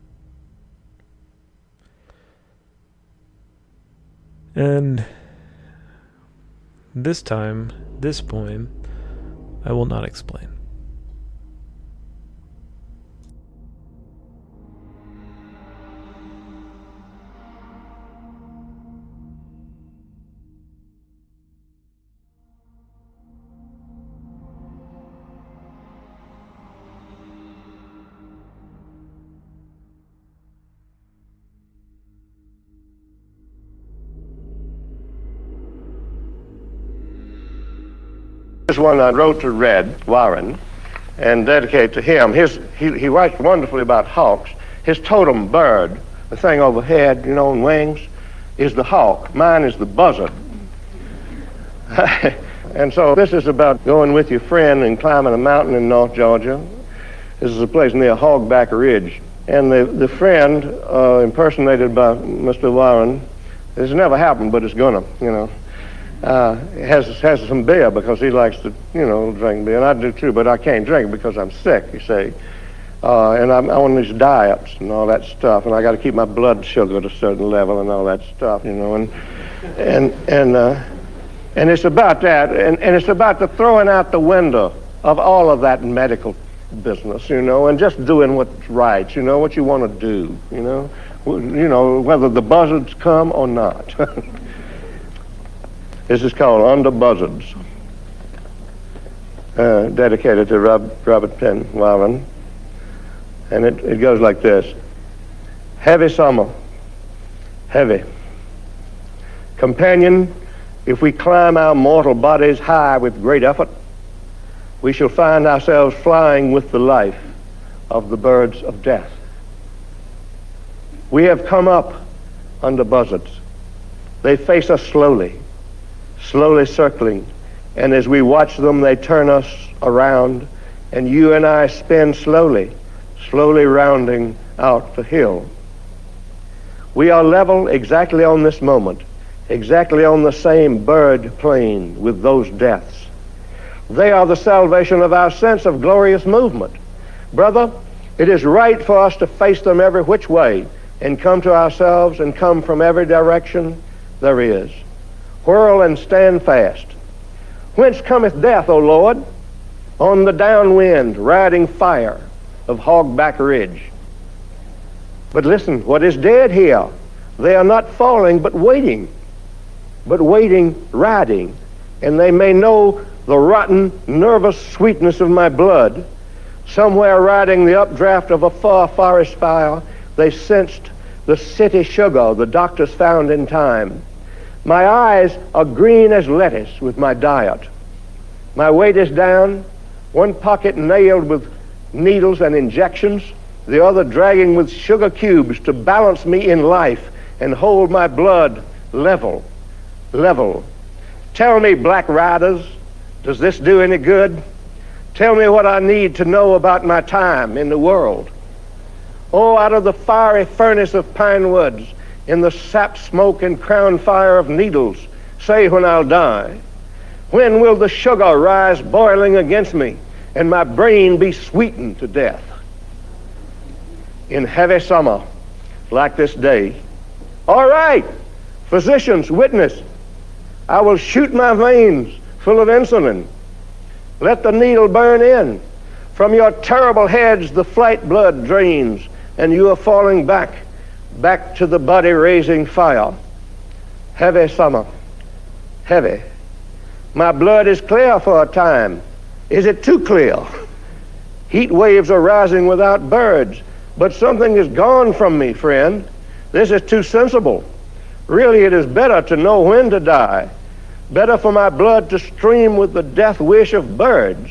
Speaker 4: And this time, this poem, I will not explain.
Speaker 1: This one I wrote to Red Warren and dedicate to him. He writes wonderfully about hawks. His totem bird, the thing overhead, and wings, is the hawk. Mine is the buzzard. And so this is about going with your friend and climbing a mountain in North Georgia. This is a place near Hogback Ridge. And the friend, impersonated by Mr. Warren, this has never happened, but it's gonna, has some beer because he likes to, drink beer, and I do too, but I can't drink because I'm sick, you see. And I'm on these diets and all that stuff, and I got to keep my blood sugar at a certain level and all that stuff, and it's about that, and it's about the throwing out the window of all of that medical business, and just doing what's right, what you want to do, whether the buzzards come or not. This is called Under Buzzards, dedicated to Robert Penn Warren. And it goes like this. Heavy summer, heavy. Companion, if we climb our mortal bodies high with great effort, we shall find ourselves flying with the life of the birds of death. We have come up under buzzards. They face us slowly, slowly circling, and as we watch them, they turn us around, and you and I spin slowly, slowly rounding out the hill. We are level exactly on this moment, exactly on the same bird plane with those deaths. They are the salvation of our sense of glorious movement. Brother, it is right for us to face them every which way and come to ourselves and come from every direction there is. Whirl and stand fast. Whence cometh death, O Lord? On the downwind, riding fire of Hogback Ridge. But listen, what is dead here? They are not falling, but waiting, riding, and they may know the rotten, nervous sweetness of my blood. Somewhere riding the updraft of a far forest fire, they sensed the city sugar the doctors found in time. My eyes are green as lettuce with my diet. My weight is down, one pocket nailed with needles and injections, the other dragging with sugar cubes to balance me in life and hold my blood level. Tell me, black riders, does this do any good? Tell me what I need to know about my time in the world. Oh, out of the fiery furnace of pine woods, in the sap smoke and crown fire of needles, say when I'll die. When will the sugar rise boiling against me and my brain be sweetened to death? In heavy summer, like this day, all right, physicians, witness, I will shoot my veins full of insulin. Let the needle burn in. From your terrible heads the flight blood drains, and you are falling back to the body-raising fire. Heavy summer, heavy. My blood is clear for a time. Is it too clear? Heat waves are rising without birds, but something is gone from me, friend. This is too sensible. Really, it is better to know when to die. Better for my blood to stream with the death wish of birds.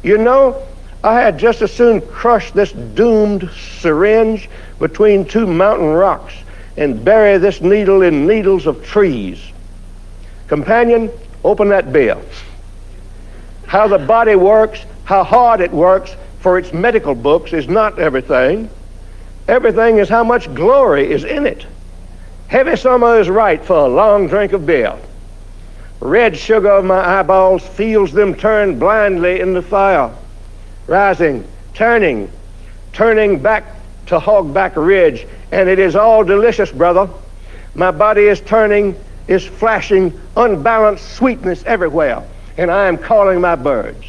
Speaker 1: You know, I had just as soon crush this doomed syringe between two mountain rocks and bury this needle in needles of trees. Companion, open that beer. How the body works, how hard it works for its medical books is not everything. Everything is how much glory is in it. Heavy summer is right for a long drink of beer. Red sugar of my eyeballs feels them turn blindly in the fire, rising, turning back to Hogback Ridge, and it is all delicious, brother. My body is turning, is flashing unbalanced sweetness everywhere, and I am calling my birds.